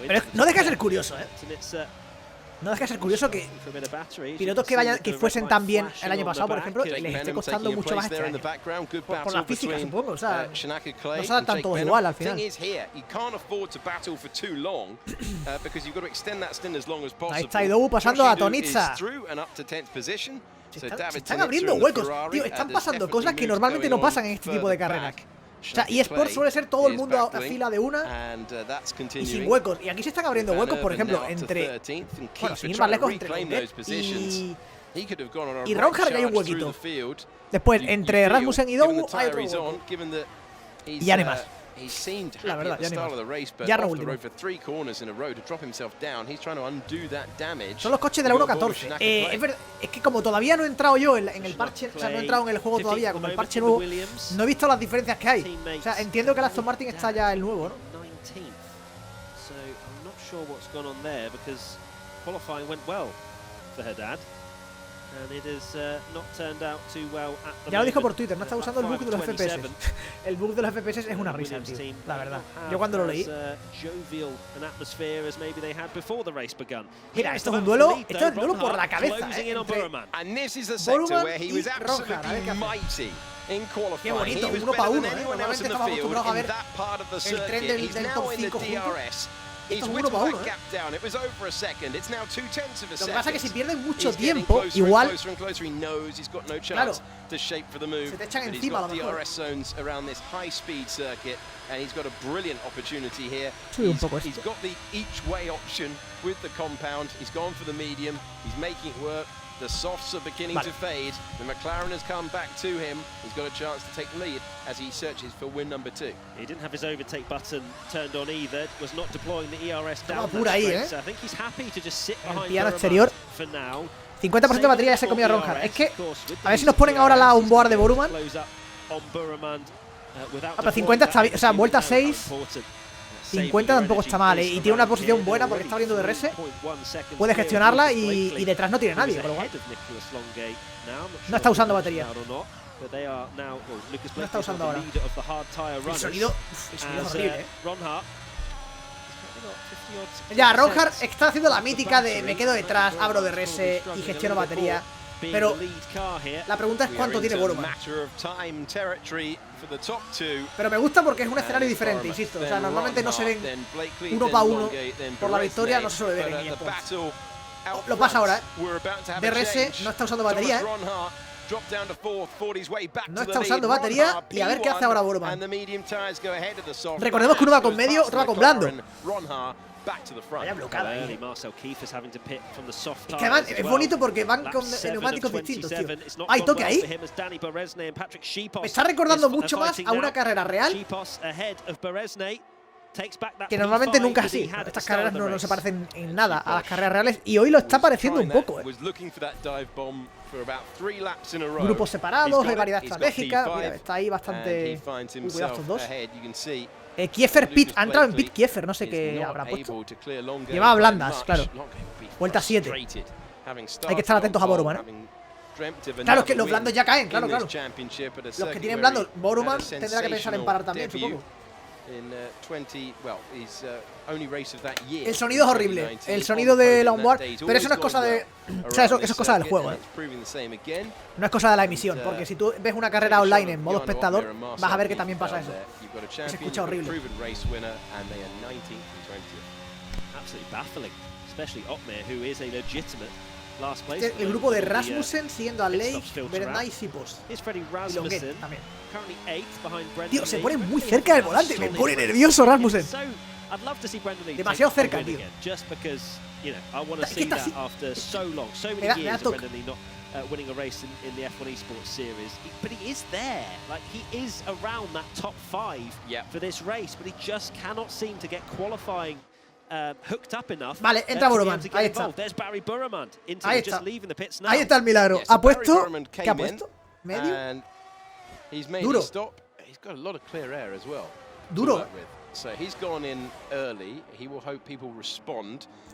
Pero no deja de ser curioso, No deja de ser curioso que pilotos que fuesen tan bien el año pasado, por ejemplo, les esté costando mucho más este año. Por la física, supongo. O sea, no se adaptan todos igual al final. Ahí está Idowu pasando a Tonitza. Se están abriendo huecos. Tío, están pasando cosas que normalmente no pasan en este tipo de carreras. O sea, eSports suele ser todo el mundo a fila de una y sin huecos. Y aquí se están abriendo huecos, por ejemplo, entre... Bueno, sin ir más lejos, entre Longuet y Ronhard, que hay un huequito. Después, entre Rasmussen y Idowu hay otro hueco. Y ya no hay más. La verdad, ya no hay más. Jarno último. Son los coches de la 1.14. Es que como todavía no he entrado yo en el parche, o sea, no he entrado en el juego todavía con el parche nuevo, no he visto las diferencias que hay. O sea, entiendo que el Aston Martin está ya el nuevo, ¿no? Ya lo dijo por Twitter, no está usando el bug de los FPS. El bug de los FPS es una risa, tío, la verdad. Yo cuando lo leí... Mira, esto es un duelo, por la cabeza, entre Boroman y Ronhard. A ver qué hace. Qué bonito, 1 para 1, Normalmente estamos acostumbrados a ver el tren del top 5 juntos. Esto es 1 para 1, ¿eh? Lo que pasa es que si pierden mucho tiempo, igual... Claro, se te echan encima a lo mejor. Sube un poco esto. The softs are beginning to fade. The McLaren has come back to him. He's got a chance to take the lead as he searches for win number 2. He didn't have his overtake button turned on either. Was not deploying the ERS down pura ahí, so I think he's happy to just sit behind el piano exterior. For now. 50% de batería ya se comía Ronhard. Es que, a ver si nos ponen ahora la onboard de Boruman. Pero 50 está bien, o sea, vuelta 6. 50 tampoco está mal, y tiene una posición buena porque está abriendo DRS. Puede gestionarla y detrás no tiene nadie, por lo cual. No está usando batería. No está usando ahora. El sonido es horrible, Ya, Ronhard está haciendo la mítica de me quedo detrás, abro DRS y gestiono batería. Pero la pregunta es cuánto tiene Boruman. Pero me gusta porque es un escenario diferente, insisto. O sea, normalmente no se ven 1 para 1 por la victoria, no se suele ver en Esports. Lo pasa ahora, DRS no está usando batería, No está usando batería y a ver qué hace ahora Boruman. Recordemos que uno va con medio, otro va con blando. Vaya blocada ahí. Es que además es bonito porque van con neumáticos distintos, tío. Hay toque ahí. Me está recordando mucho más a una carrera real, que normalmente nunca es así. Estas carreras no se parecen en nada a las carreras reales y hoy lo está pareciendo un poco. Grupos separados, hay variedad estratégica. Mira, está ahí bastante... Cuidado estos dos. Kiefer Pit, ha entrado en Pit Kiefer, no sé qué habrá puesto. Llevaba blandas, claro. Vuelta 7. Hay que estar atentos a Boruman, Claro, es que los blandos ya caen, claro. Los que tienen blandos, Boruman tendrá que pensar en parar también, supongo. El sonido es horrible, el sonido de la onboard, pero eso no es cosa de... O sea, eso es cosa del juego, No es cosa de la emisión, porque si tú ves una carrera online en modo espectador, vas a ver que también pasa eso. Se escucha horrible. El grupo de Rasmussen siguiendo a Leigh, Bernay y Sipos. Y Longuet también. Tío, se pone muy cerca del volante. Me pone nervioso Rasmussen. Demasiado cerca, tío. Es que está así. Me da toque. Winning a race in the F1 Esports series, but he is there, like he is around that top 5 for this race, but he just cannot seem to get qualifying hooked up enough. Vale, entra Boruman, ahí está. There's Barry Burman, ahí está. Just leaving the pits now. Ahí está el milagro. ¿Ha puesto? ¿Qué ha puesto? ¿Medio? Duro. Duro.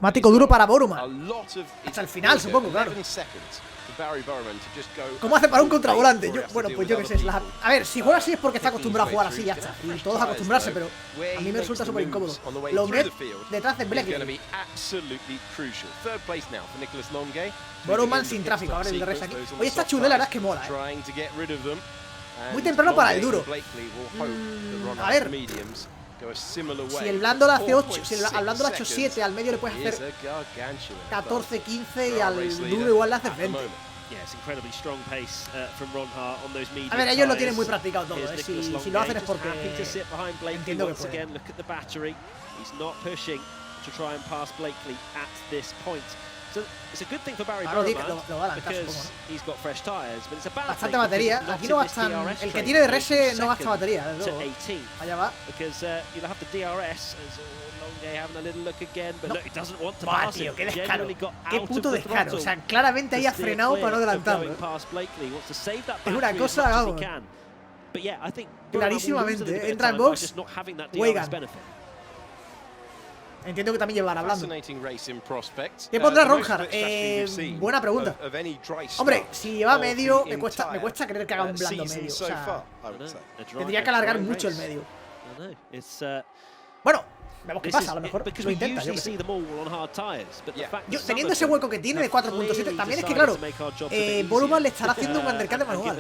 Mático duro para Boruman. Hasta el final, supongo, claro. ¿Cómo hace para un contravolante? Bueno, pues yo qué sé. A ver, si juega así es porque está acostumbrado a jugar así, ya está. Y todos a acostumbrarse, pero a mí me resulta súper incómodo. Longuet detrás de Blackley. Boruman sin tráfico, ahora el DRS aquí. Hoy está chula, la verdad es que mola, Muy temprano para el duro. A ver. Si el blando le hace 8, si al blando le ha hecho 7, al medio le puedes hacer 14, 15 y al duro igual le haces 20. A ver, ellos lo tienen muy practicado todo, si lo hacen es porque entiendo que pueden. So it's a good thing for Barry Burman because he's got fresh tires, but it's a bad bastante batería. Aquí no gastan. El que tiene DRS no gasta batería, desde luego. Allá va. Because you'll have the DRS as Longuet having a little look again, but look, he doesn't want to pass him. Qué descaro. Qué puto descaro. O sea, claramente ahí ha frenado para no adelantarlo. Es una cosa, vamos. Clarísimamente. Entra en box. Weigand. Entiendo que también llevará hablando. ¿Qué pondrá Ronhard? Buena pregunta. Hombre, si lleva medio, me cuesta creer que haga un blando medio. O sea, tendría que alargar mucho el medio. Bueno, vemos qué pasa, a lo mejor lo intenta. Teniendo ese hueco que tiene de 4.7, también es que, claro, Boruman le estará haciendo un undercut de manual.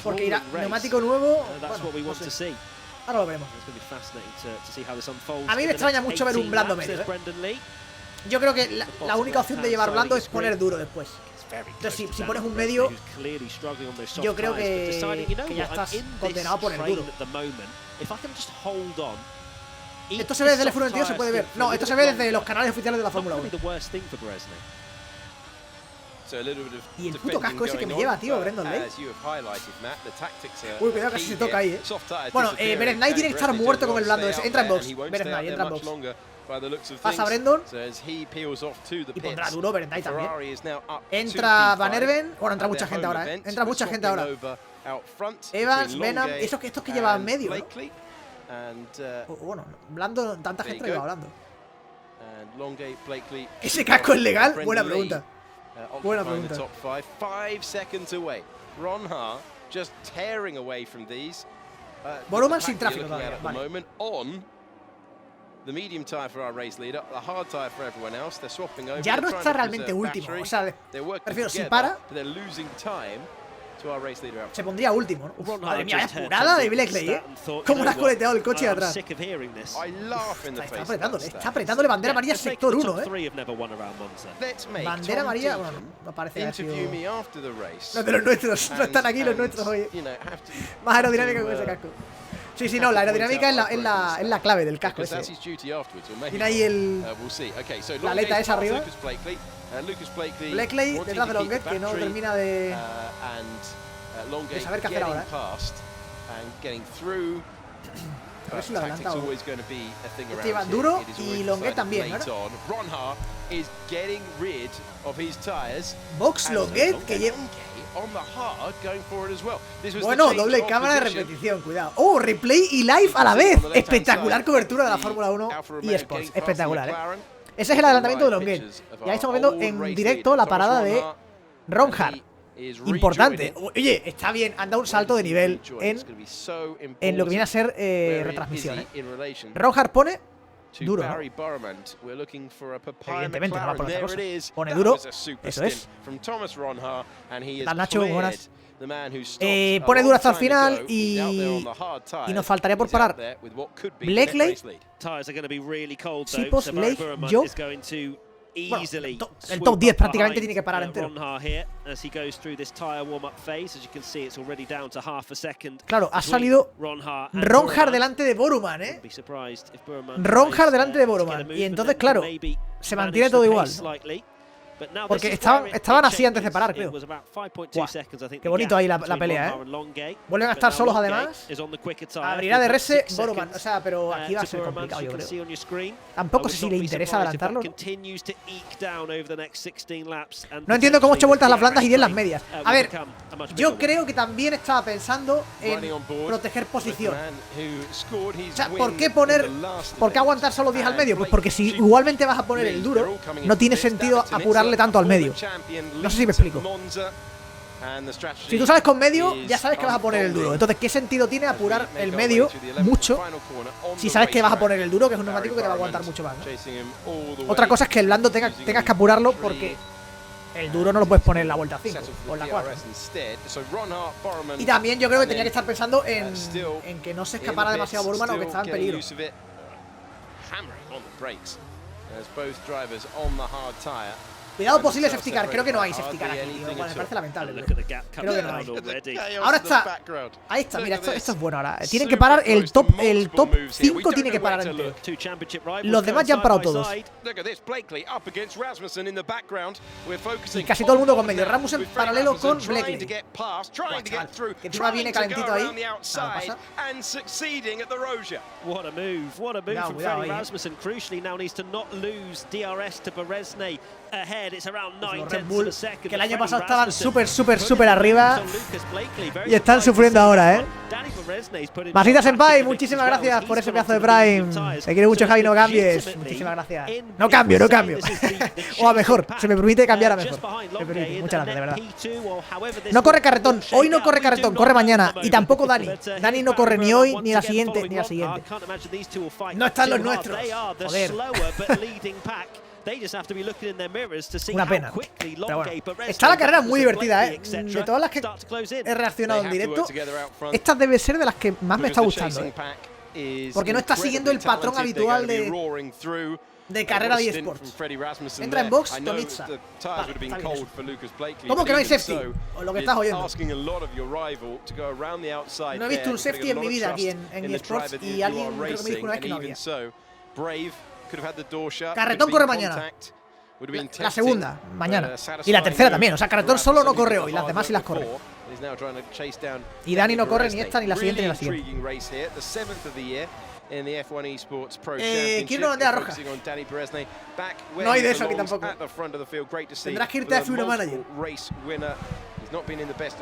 Porque irá neumático nuevo. Bueno, no sé. Ahora lo veremos. A mí me extraña mucho ver un blando medio, Yo creo que la única opción de llevar blando es poner duro después. Entonces, si pones un medio, yo creo que ya estás condenado a poner duro. Esto se ve desde el F92, se puede ver. No, esto se ve desde los canales oficiales de la Fórmula 1. Y el puto casco ese que me lleva, tío, Brendan Lane. Uy, cuidado, casi se toca ahí, Bueno, Beren Knight tiene que estar muerto con el blando ese. Entra en box, Beren Knight, entra en box. Pasa Brendan y pondrá duro Beren Knight también. Entra Van Erven. Bueno, entra mucha gente ahora, Entra mucha gente ahora. Evans, Venom, estos que llevan medio, ¿no? Bueno, blando, tanta gente lleva blando. ¿Ese casco es legal? Buena pregunta. Buena pregunta. Boroman sin tráfico todavía. Vale. Ya no está realmente último. O sea, prefiero si para. Se pondría último, ¿no? Uf, madre mía, vaya apurada de Blackley, Cómo le has coleteado el coche de atrás. Está apretándole bandera amarilla sector 1, Bandera amarilla, bueno, no parece que haya sido... Los de los nuestros, no están aquí los nuestros hoy. Más aerodinámica con ese casco. Sí, no, la aerodinámica es la clave del casco ese. Tiene ahí la aleta esa arriba. Blackley detrás de Longuet, que no termina de saber qué hacer ahora, A ver si lo adelanta o... Este lleva duro y Longuet también, ¿no? Box Longuet que lleva... Bueno, doble cámara de repetición, cuidado. Oh, replay y live a la vez. Espectacular cobertura de la Fórmula 1 y Esports. Espectacular, Ese es el adelantamiento de Longuet. Y ahí estamos viendo en directo la parada de Ronhard. Importante. Oye, está bien. Han dado un salto de nivel en lo que viene a ser retransmisión. Ronhard pone duro, ¿no? Evidentemente, no va a poner otra cosa. Pone duro. Eso es. Las Nacho, buenas. Pone duro hasta el final y nos faltaría por parar Blackley, Sipos, Leigh, Joe. Bueno, el top 10 prácticamente tiene que parar entero. Claro, ha salido Ronhard delante de Boroman, Ronhard delante de Boroman. Y entonces, claro, se mantiene todo igual, ¿no? Porque estaban así antes de parar, creo. Wow, qué bonito ahí la pelea, Vuelven a estar solos además. Abrirá de rese Boroman. O sea, pero aquí va a ser complicado, yo creo. Tampoco sé si le interesa adelantarlo, ¿no? No entiendo cómo 8 vueltas las blandas y 10 las medias. A ver, yo creo que también estaba pensando en proteger posición. O sea, ¿por qué aguantar solo 10 al medio? Pues porque si igualmente vas a poner el duro, no tiene sentido apurarle tanto al medio. No sé si me explico. Si tú sabes con medio, ya sabes que vas a poner el duro. Entonces, ¿qué sentido tiene apurar el medio mucho si sabes que vas a poner el duro, que es un neumático que te va a aguantar mucho más, ¿no? Otra cosa es que el blando tengas que apurarlo porque el duro no lo puedes poner en la vuelta 5 o en la 4. Y también yo creo que tenía que estar pensando en que no se escapara demasiado Boroman o que estaba en peligro. Cuidado, posible safety car. Creo que no hay safety car aquí, tío. Bueno, me parece lamentable. Creo que no hay. Ahora está. Ahí está, mira, esto es bueno ahora. Tienen que parar el top 5 tiene que parar entero. Los demás ya han parado todos. Y casi todo el mundo con medio. Ramos en paralelo con Blackley. Que encima viene calentito ahí. Nada pasa. What a move from Freddie Rasmussen. Crucially, now needs to not lose DRS to Beresnay. Ahead, it's around 9 Bull, que el año pasado estaban súper arriba y están sufriendo ahora, Masita Senpai, muchísimas gracias por ese pedazo de Prime. Te quiero mucho, Javi, no cambies. Muchísimas gracias. No cambio. O a mejor, se me permite cambiar a mejor. Muchas gracias, de verdad. No corre carretón, hoy no corre carretón, corre mañana. Y tampoco Dani. Dani no corre ni hoy, ni la siguiente, ni la siguiente. No están los nuestros. Joder. Una pena. Pero bueno. Está la carrera muy divertida, De todas las que he reaccionado en directo, esta debe ser de las que más me está gustando, Porque no está siguiendo el patrón habitual de carrera de eSports. Entra en box, Tonitza. Vale, está bien eso. ¿Cómo que no hay safety? O lo que estás oyendo. No he visto un safety en mi vida aquí en eSports y alguien creo que me dijo una vez que no había. Carretón corre mañana. La segunda, mañana. Y la tercera también. O sea, Carretón solo no corre hoy, las demás sí las corre. Y Dani no corre ni esta, ni la siguiente, ni la siguiente. Quiero una bandera roja. No hay de eso aquí tampoco. Tendrás que irte a F1 Manager.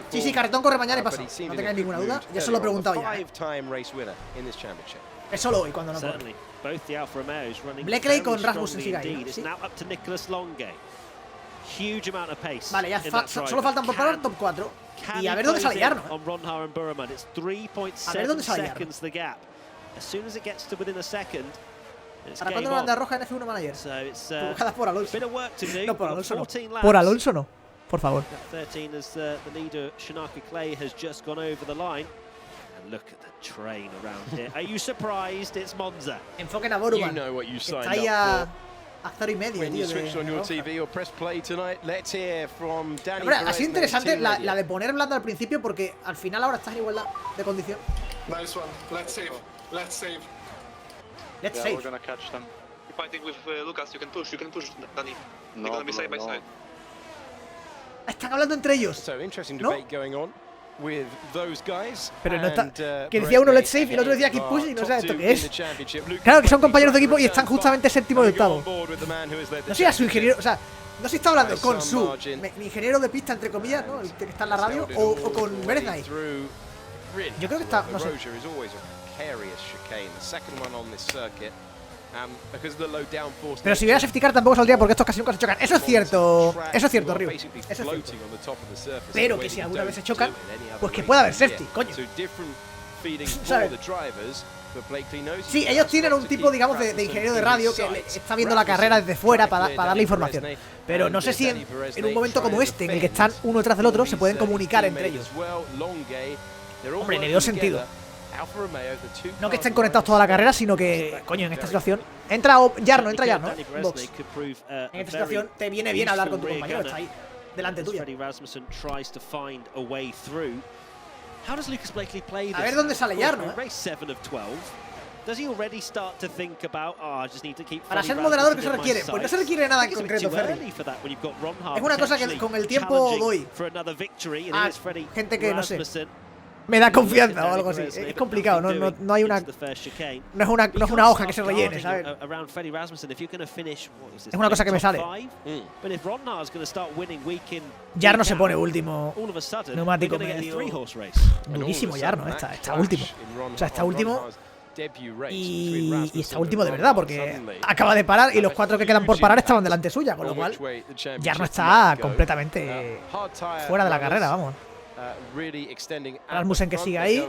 Sí, sí, Carretón corre mañana y pasa. No tengáis ninguna duda. Ya se lo he preguntado ya. Es solo hoy cuando no corre. Blackley con Rasmussen sigue ahí, ¿no? ¿Sí? Vale, ya solo faltan por parar top 4. Y a ver dónde sale Jarno. A ver dónde sale Jarno. ¿Para cuándo una banda roja en F1 Manager? Provocadas por Alonso. No, por Alonso no. Por Alonso no. Por favor. Look at the train around here. Are you surprised? It's Monza. Enfoquen a Boruman. Está ahí a 0,5, tío. Hombre, ha sido interesante la de poner blanda al principio porque al final ahora estás en igualdad de condición. Nice one. Let's save. Let's save. Let's save. We're gonna catch them. You're fighting with Lucas. You can push, Danny. No, They're gonna be side by side. Están hablando entre ellos. ¿No? Pero no está. Que decía uno let's save y el otro decía keep pushing y no sé esto qué es. Claro que son compañeros de equipo y están justamente séptimo y octavo. No sé a su ingeniero, o sea, no sé si está hablando con su ingeniero de pista, entre comillas, ¿no? El que está en la radio, o con Berznay. Yo creo que está, no sé. Pero si hubiera safety car tampoco saldría porque estos casi nunca se chocan. Eso es cierto, Ryu. Eso es cierto. Pero que si alguna vez se chocan, pues que pueda haber safety, coño. ¿Sabes? Sí, ellos tienen un tipo, digamos, de ingeniero de radio que está viendo la carrera desde fuera para darle información. Pero no sé si en un momento como este, en el que están uno detrás del otro, se pueden comunicar entre ellos. Hombre, le dio sentido. No que estén conectados toda la carrera, sino que, coño, en esta situación entra Jarno, box. En esta situación te viene bien hablar con tu compañero, está ahí delante tuya. A ver dónde sale Jarno, Para ser moderador, ¿qué se requiere? Pues no se requiere nada en concreto, Ferry. Es una cosa que con el tiempo doy a gente que, no sé, me da confianza o algo así. Es complicado, no hay una. No es una hoja que se rellene, ¿sabes? Es una cosa que me sale. Jarno se pone último. Neumático medio. Durísimo Jarno, está último. O sea, está último. Y está último de verdad, porque acaba de parar y los 4 que quedan por parar estaban delante suya, con lo cual Jarno está completamente fuera de la carrera, vamos. Rasmussen que sigue ahí.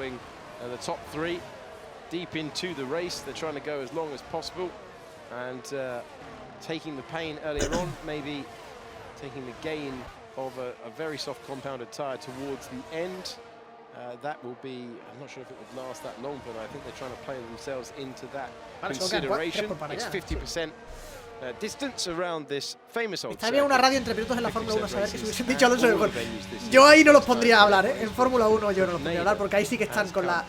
That will be, I'm not sure if it would last that long, but I think they're trying to play themselves into that consideration. It's 50% distance around this famous old. Está bien una radio entre pilotos en la Fórmula 1, saber que si hubiesen dicho Alonso mejor. Yo ahí no los pondría a hablar, En Fórmula 1 yo no los pondría a hablar porque ahí sí que están con la.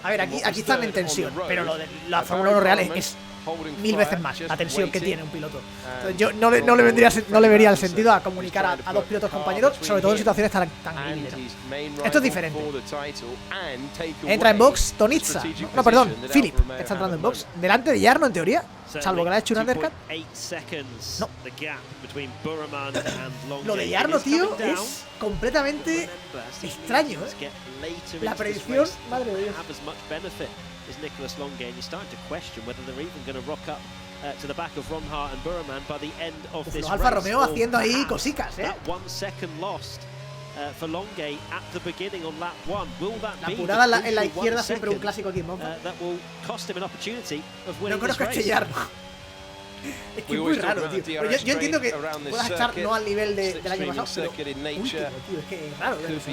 A ver, aquí están en tensión, pero lo de la Fórmula 1 real es 1000 veces más la tensión que tiene un piloto. Entonces yo no le vería el sentido a comunicar a dos pilotos compañeros, sobre todo en situaciones tan límites. Esto es diferente. Entra en box Tonitza. No, perdón, Philip está entrando en box. Delante de Jarno, en teoría. Salvo que le ha hecho un undercut. No. Lo de Jarno, tío, es completamente extraño, La predicción, madre de Dios. Nicholas Longay, and you're starting to question whether they're even going to rock up to the back of Ronhart and Burman by the end of this race. Alfa Romeo haciendo ahí cositas, That 1 second lost for Longay at the beginning on lap 1. Will that be la apurada en la izquierda, siempre un clásico aquí en Monza. That will cost him an opportunity of winning this race. No conozco a este Jarno. Es que es muy raro, tío. Pero yo entiendo que puedas estar no al nivel del año pasado, pero último, tío, es que es raro. Es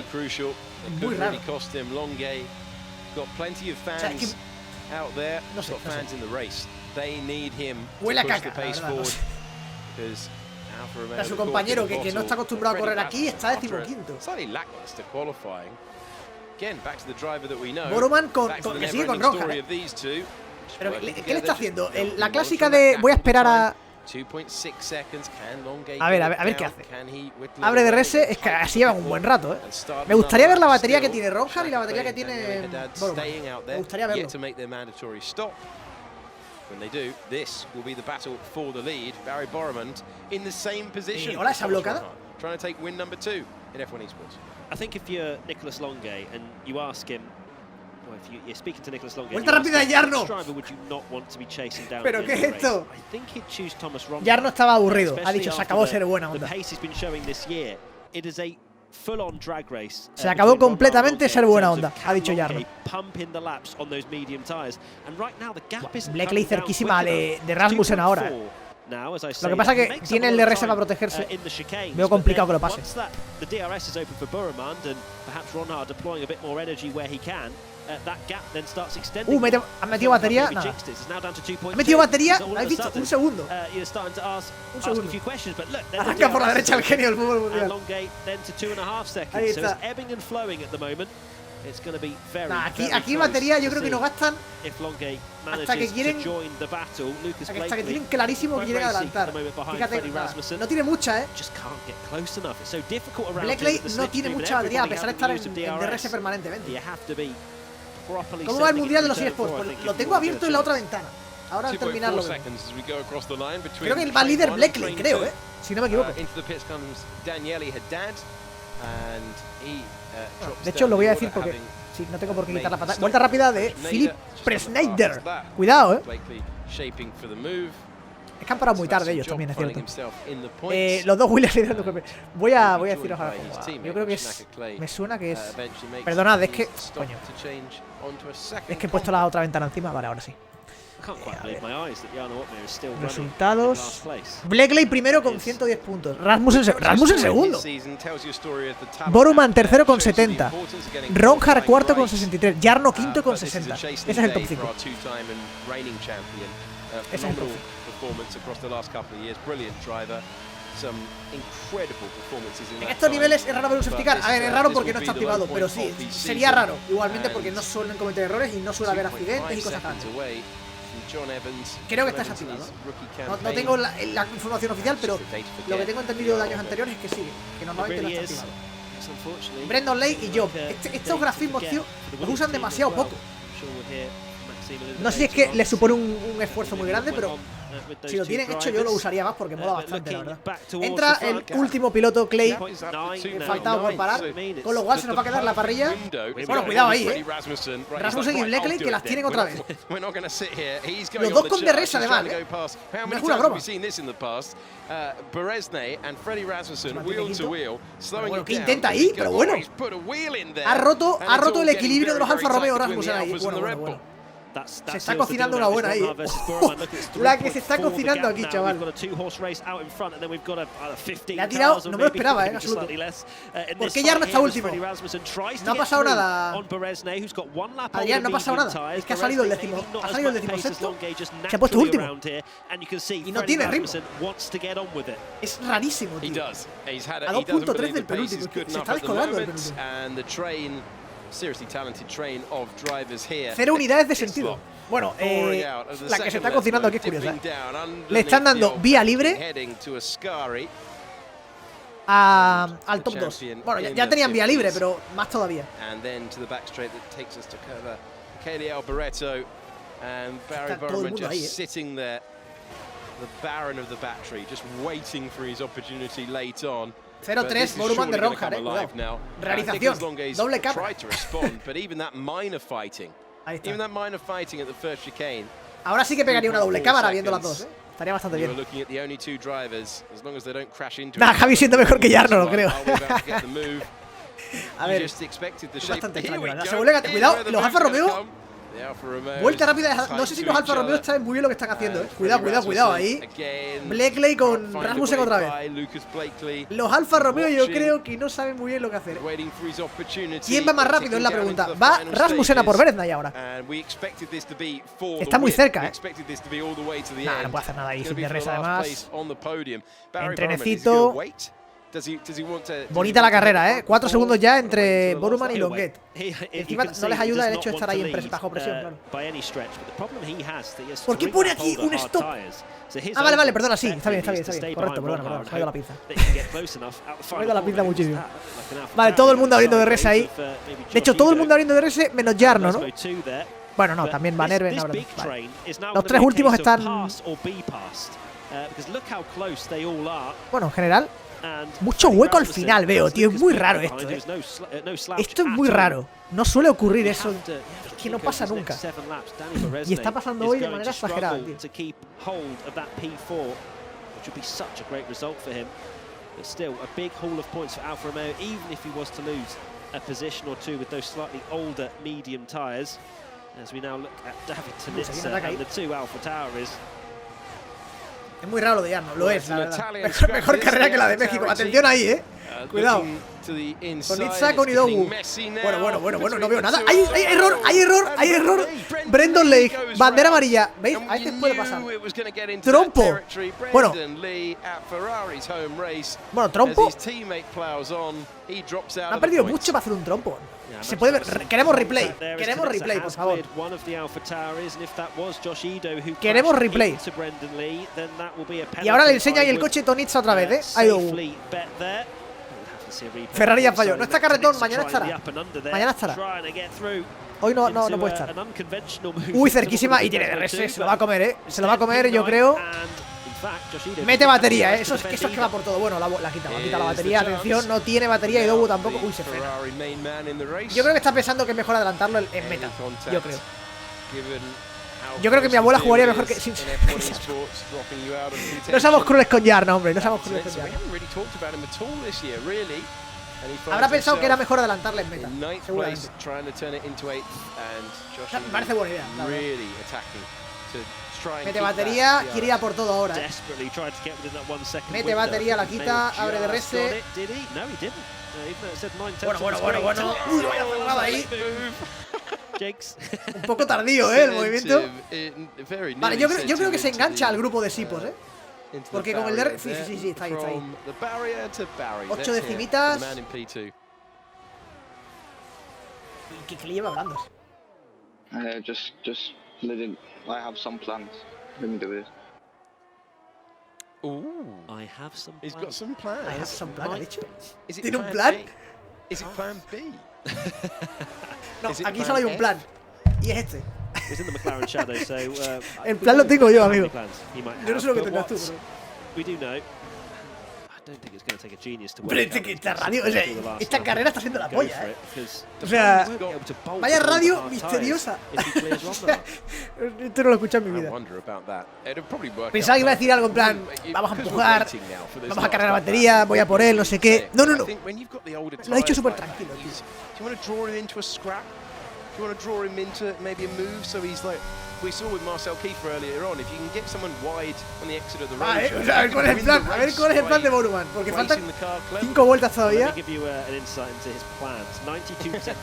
muy raro. got plenty of fans out there. No sé, Got fans in the race. They need him to Huele a push caca, the pace la verdad, forward. Because Alfa Romeo, a su compañero que no está acostumbrado a correr aquí está 15º. Slightly lackluster qualifying. Again, back to the driver that we know. Boroman que sigue con Ronja. Pero ¿qué le está haciendo? La clásica de voy a esperar a... A ver qué hace. Abre DRS, es que así llevan un buen rato, ¿eh? Me gustaría ver la batería que tiene Ronja y la batería que tiene Boroman. Me gustaría verlo. Hola, esa blocada. I think if you're Nicholas Longay and you ask him, well, if you're speaking to Nicholas Longay, ¡Vuelta rápida de Jarno! would you not want to be chasing down? ¿Pero qué es esto? I think he'd choose Thomas Ronja. Jarno estaba aburrido. Ha dicho, se acabó ser buena onda. The pace he's been showing this year. It is a full-on drag race. Se acabó completamente ser buena onda, ha dicho Jarno. Blackley cerquísima de Rasmussen ahora. Lo que pasa es que tiene el DRS para protegerse. Veo complicado que lo pase. Ha metido batería. Nada. Ha metido batería. ¿Habéis visto? Un segundo. Un segundo. Arranca por la derecha el genio del fútbol mundial. Ahí está. Nah, aquí batería yo creo que no gastan hasta que quieren clarísimo que quieren adelantar. Fíjate, no tiene mucha, Blackley no tiene mucha batería a pesar de estar en DRS permanentemente. ¿Cómo va el mundial de los eSports? Pues lo tengo abierto en la otra ventana. Ahora al terminarlo creo que va líder Blackley, creo, si no me equivoco. De hecho, lo voy a decir porque sí, no tengo por qué quitar la patada. Vuelta rápida de Philip Presneider. Cuidado, Es que han parado muy tarde ellos también, es cierto. Los dos Williams liderando. Voy a deciros ahora cómo va. Yo creo que es... Me suena que es... Perdonad, es que... Coño. Es que he puesto la otra ventana encima. Vale, ahora sí. Resultados. Blackley primero con 110 puntos. Rasmussen segundo. Boroman tercero con 70. Ronjar cuarto con 63. Jarno quinto con 60. Ese es el top 5. Ese es el top 5. En estos niveles es raro ver un safety car. A ver, es raro porque no está activado, pero sí, sería raro. Igualmente porque no suelen cometer errores y no suele haber accidentes y cosas así. Creo que está desactivado. No tengo la información oficial, pero lo que tengo entendido de años anteriores es que sí, que normalmente no está activado. Brendon Lake y Job. Estos grafismos, tío, los usan demasiado poco. No sé si es que les supone un esfuerzo muy grande, pero si lo tienen hecho yo lo usaría más porque mola bastante, la verdad. Entra el último piloto, Clay, faltado por parar, con lo cual se nos va a quedar la parrilla. Bueno, cuidado ahí, Rasmussen y Blackley que las tienen otra vez. Los dos con DRS además, no es una broma. Bueno, ¿qué intenta ahí? Pero bueno, ha roto el equilibrio de los Alfa Romeo Rasmussen ahí. Bueno. Se está cocinando una buena ahí. La que se está cocinando aquí, chaval. Le ha tirado, no me lo esperaba, en absoluto. ¿Por qué Jarno está último? No ha pasado nada. Adrián, no ha pasado nada. Es que ha salido el décimo sexto. Se ha puesto último. Y no tiene ritmo. Es rarísimo, tío. A 2.3 del penúltimo. Se está descolgando del penúltimo. 0 unidades de sentido. Bueno, la que se está cocinando aquí es curiosa. Le están dando vía libre al top 2. Bueno, ya tenían vía libre, pero más todavía. Está todo el mundo ahí, The Baron of the Battery, just waiting for his opportunity late on. 0-3, Boroman de Ronjar, cuidado. Realización, doble capa. Ahí está. Ahora sí que pegaría una doble cámara viendo las dos, Estaría bastante bien. Nah, Javi siendo mejor que Jarno, lo creo. A ver, es bastante extraño, ¿verdad? Se vuelve a... Cuidado, los Alfa Romeo Vuelta rápida. No sé si los Alfa Romeo saben muy bien lo que están haciendo, Cuidado ahí. Blakely con Rasmussen otra vez. Los Alfa Romeo yo creo que no saben muy bien lo que hacer. ¿Quién va más rápido? Es la pregunta. Va Rasmussen a por Bereznay ahora. Está muy cerca, Nah, no puede hacer nada ahí. Sin DRS además. Entrenecito. Bonita la carrera, 4 segundos ya entre Boruman y Longuet. Encima no les ayuda el hecho de estar ahí bajo presión, claro. ¿Por qué pone aquí un stop? Ah, vale, perdona, sí, está bien. Correcto, perdona, me ha ido la pinza. Me ha ido la pinza muchísimo. Vale, todo el mundo abriendo DRS ahí. De hecho, todo el mundo abriendo DRS menos Jarno, ¿no? Bueno, no, también Van Erven. Vale. Los 3 últimos están... Bueno, en general... Mucho hueco al final veo, tío. Es muy raro esto, Esto es muy raro. No suele ocurrir eso. Es que no pasa nunca. Y está pasando hoy de manera exagerada, tío. Es muy raro lo de Jarno, lo es, la verdad. Mejor carrera que la de México. Atención ahí, Cuidado. Con Itza, con Idowu. Bueno, no veo nada. Hay error. Brendon Lake, bandera amarilla. ¿Veis? A este puede pasar. Trompo. Bueno, trompo. Ha perdido mucho para hacer un trompo. Se puede ver. Queremos replay, por favor. Queremos replay. Y ahora le enseña ahí el coche Tonitza otra vez, Ferrari ya falló. No está Carretón, mañana estará. Hoy no puede estar. Uy, cerquísima. Y tiene DRS, se lo va a comer, Se lo va a comer, yo creo. Mete batería, Eso es que va por todo. Bueno, la quita la batería. Atención, no tiene batería y Idowu tampoco. Uy, se frena. Yo creo que está pensando que es mejor adelantarlo en meta. Yo creo que mi abuela jugaría mejor que... No somos crueles con Jarno, hombre. No somos crueles con Jarno. Habrá pensado que era mejor adelantarle en meta, seguramente. Me parece buena idea. Mete batería, quiere ir a por todo ahora. Mete batería, la quita, abre DRS. Bueno. Uy, vaya cerrada ahí. Un poco tardío, el movimiento. Vale, yo creo que se engancha al grupo de Sipos, Porque con el DRS... Sí, está ahí. 8 decimitas. ¿Qué le lleva hablando? Just I have some plans. Let me do it. I have some plans. He's got some plans. I have some plans, ha dicho. ¿Tiene un plan? Is it plan B? No, aquí solo hay un plan. Y es este. It's in the McLaren shadow, so, el plan lo tengo yo, amigo. Yo no sé lo que tendrás tú, pero... We do know. I don't think it's going to take a genius to pero que esta radio, o sea, esta carrera está siendo la polla, O sea, vaya radio misteriosa. Esto no lo he escuchado en mi vida. Pensaba que iba a decir algo en plan, vamos a empujar, vamos a cargar la batería, voy a por él, no sé qué. No. Lo ha dicho súper tranquilo, tío. You want to draw him into maybe a move, so he's like we saw with Marcel Kiefer earlier on. If you can get someone wide on the exit of the road, o sea, a ver cuál es el plan de Boruman, porque faltan 5 vueltas todavía.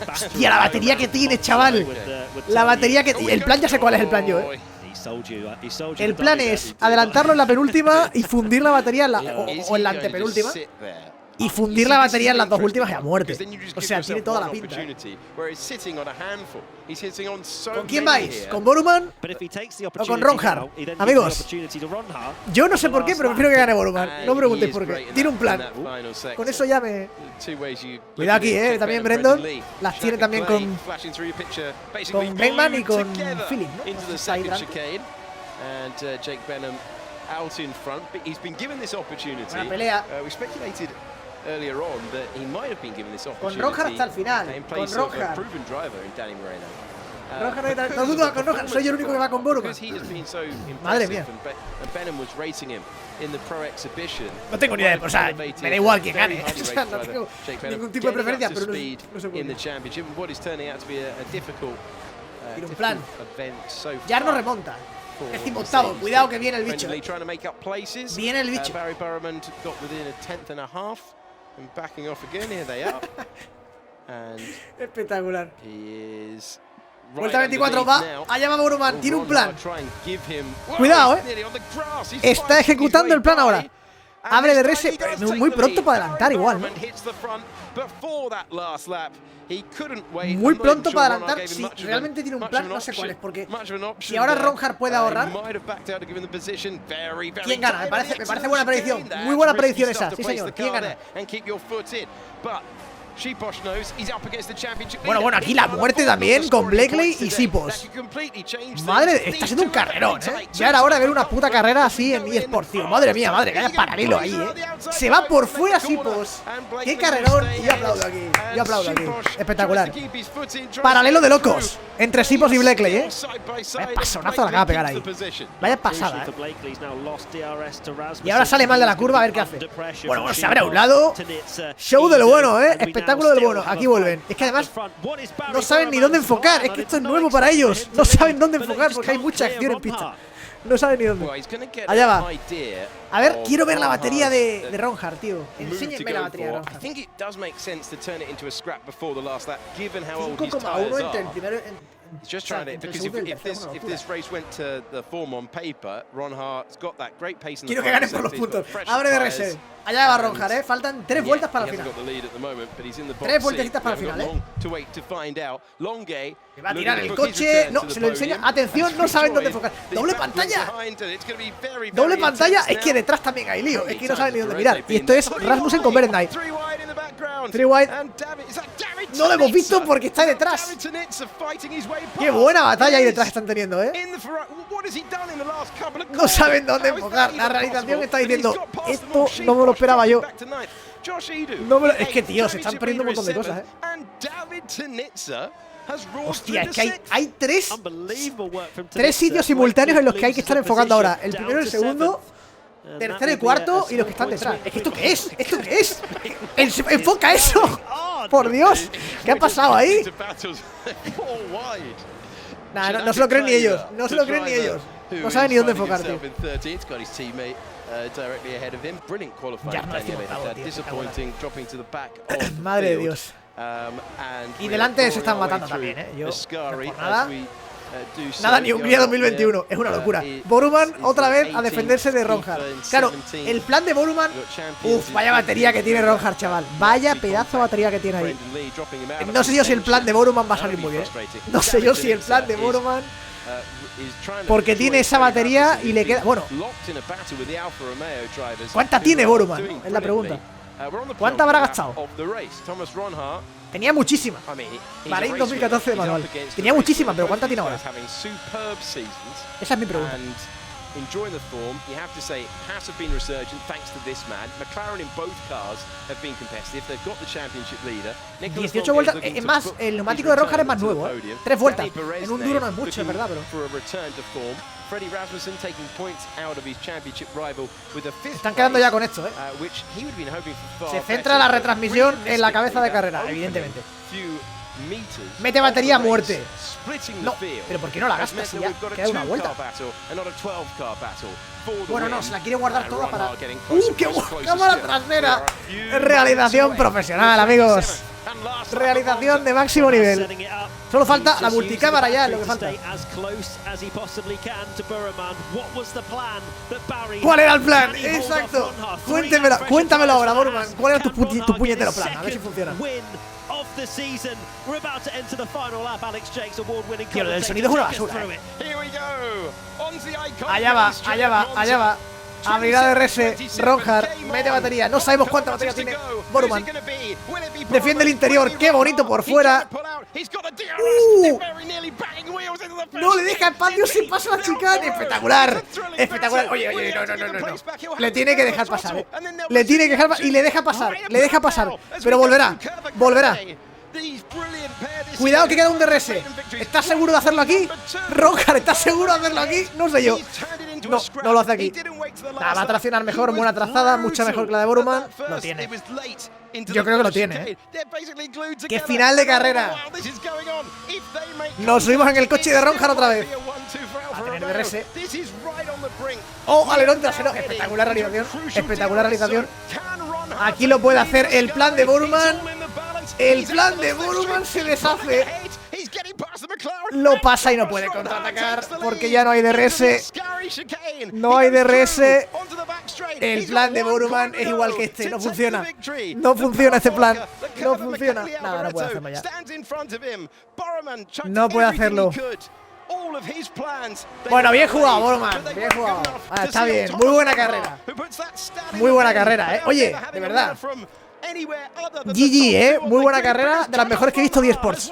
Hostia, la batería que tiene, chaval. La batería que el plan ya sé cuál es el plan yo, El plan es adelantarlo en la penúltima y fundir la batería o en la antepenúltima. Y fundir la batería en las 2 últimas y a muerte. O sea, tiene toda la pinta. ¿Con quién vais? ¿Con Boruman o con Ronhard? Amigos, yo no sé por qué, pero prefiero que gane Boruman. No me preguntéis por qué. Tiene un plan. Con eso ya me... Cuidado aquí, también Brendon. Las tiene también con Bregman y con Philip, ¿no? Ahí delante. Out in front, but he's been given this opportunity. Buena pelea. We speculated earlier on that he might have been given this opportunity. Con Ronhard hasta el final. Con Ronhard. Proven driver in Danny Moreno. No dudo con Ronhard, soy el único que va con Boruman. Madre mía. Benham was rating him in the pro exhibition. No tengo ni idea, o sea, me da igual quién gane. O sea, no tengo ningún tipo de preferencia, pero no sé por qué. In the championship, what is turning out to be a difficult Tiene un plan. Jarno remonta. 18º, cuidado que viene el bicho. Viene el bicho. Espectacular. Vuelta 24, va. Allá va Boruman, tiene un plan. Cuidado, está ejecutando el plan ahora. Abre de rese, muy pronto para adelantar igual, ¿no? Muy pronto para adelantar. Si realmente tiene un plan, no sé cuál es, porque si ahora Ronhard puede ahorrar, ¿quién gana? Me parece buena predicción. Muy buena predicción esa, sí señor. ¿Quién gana? Bueno, aquí la muerte también con Blakely y Sipos. Madre, está siendo un carrerón, Ya era hora de ver una puta carrera así en Esports, tío. Madre mía, madre, que haya paralelo ahí, Se va por fuera Sipos. Qué carrerón. Y yo aplaudo aquí. Espectacular. Paralelo de locos entre Sipos y Blakely, Vaya pasonazo la acaba de pegar ahí. Vaya pasada, Y ahora sale mal de la curva, a ver qué hace. Bueno, se abre a un lado. Show de lo bueno, Espectáculo del bueno. Aquí vuelven. Es que además no saben ni dónde enfocar. Es que esto es nuevo para ellos. No saben dónde enfocar porque hay mucha acción en pista. No saben ni dónde. Allá va. A ver, quiero ver la batería de Ronhard, tío. Enséñenme la batería de Ronhard. 5,1 entre el primero. He's just trying to, because if this race went to the form on paper, Ronhardt's got that great pace in the Quiero que ganen por los puntos. Abre de reset. Allá va Ronhard, Faltan 3 vueltas para el final. 3 vueltecitas para el final, Me va a tirar el coche. No, se lo enseña. Atención, no saben dónde enfocar. ¡Doble pantalla! ¡Doble pantalla! Es que detrás también hay lío. Es que no saben ni dónde mirar. Y esto es Rasmussen con Berenday. 3 wide. No lo hemos visto porque está detrás. ¡Qué buena batalla ahí detrás están teniendo, No saben dónde enfocar. La realización está diciendo: esto no me lo esperaba yo. Es que, tío, se están perdiendo un montón de cosas, Hostia, es que hay 3 sitios simultáneos en los que hay que estar enfocando ahora. El primero, el segundo, tercero y cuarto, y los que están detrás. Es que ¿esto qué es? ¿Esto qué es? ¡Enfoca eso! ¡Por Dios! ¿Qué ha pasado ahí? Nah, no se lo creen ni ellos. No se lo creen ni ellos. No saben ni dónde enfocar, tío. Ya no es Madre de Dios. Y delante se están matando también, Yo, por nada, ni Hungría 2021. Es una locura. Boruman otra vez a defenderse de Ronhard. Claro, el plan de Boruman. Uf, vaya batería que tiene Ronhard, chaval. Vaya pedazo de batería que tiene ahí. No sé yo si el plan de Boruman va a salir muy bien. No sé yo si el plan de Boruman. Porque tiene esa batería y le queda. Bueno, ¿cuánta tiene Boruman? Es la pregunta. ¿Cuánta habrá gastado? Tenía muchísima. Bahrein 2014 de manual. Tenía muchísima, pero ¿cuánta tiene ahora? Esa es mi pregunta. 18 vueltas. Es más, el neumático de Ronhard es más nuevo, 3 vueltas. En un duro no es mucho, es verdad, pero están quedando ya con esto, Se centra la retransmisión en la cabeza de carrera, evidentemente. Mete batería a muerte. No, pero ¿por qué no la gastas si ya queda una vuelta? Bueno, no, se la quiere guardar toda para... ¡Qué cámara trasera! Realización profesional, amigos. Realización de máximo nivel. Solo falta la multicámara ya, es lo que falta. ¿Cuál era el plan? Exacto. Cuéntamelo ahora, Boruman. ¿Cuál era tu puñetero plan? A ver si funciona. Tío, lo del sonido es una basura. Allá va. Abrirá de rese, Ronhard, mete batería. No sabemos cuánta batería tiene Boruman. Defiende el interior, qué bonito por fuera. No le deja espacio sin paso a la chicane. Espectacular. Oye, no. Le tiene que dejar pasar, Le tiene que dejar pasar. Y le deja pasar. Pero volverá. Cuidado que queda un DRS. ¿Estás seguro de hacerlo aquí? Ronhard, ¿estás seguro de hacerlo aquí? No sé yo. No, no lo hace aquí. Va a traccionar mejor, buena trazada, mucha mejor que la de Boruman. Lo tiene. Yo creo que lo tiene, ¿eh? ¡Qué final de carrera! Nos subimos en el coche de Ronjar otra vez. A tener DRS. ¡Oh, alerón trasero! Espectacular realización. Espectacular realización. Aquí lo puede hacer el plan de Boruman. El plan de Boruman se deshace. Lo pasa y no puede contraatacar porque ya no hay DRS. No hay DRS. El plan de Boruman es igual que este. No funciona. No funciona este plan. No funciona. Nada, no puede hacerlo ya. No puede hacerlo. Bueno, bien jugado, Boruman. Bien jugado. Está bien. Muy buena carrera. Muy buena carrera, ¿eh? Oye, de verdad. GG, muy buena carrera. De las mejores que he visto de Esports.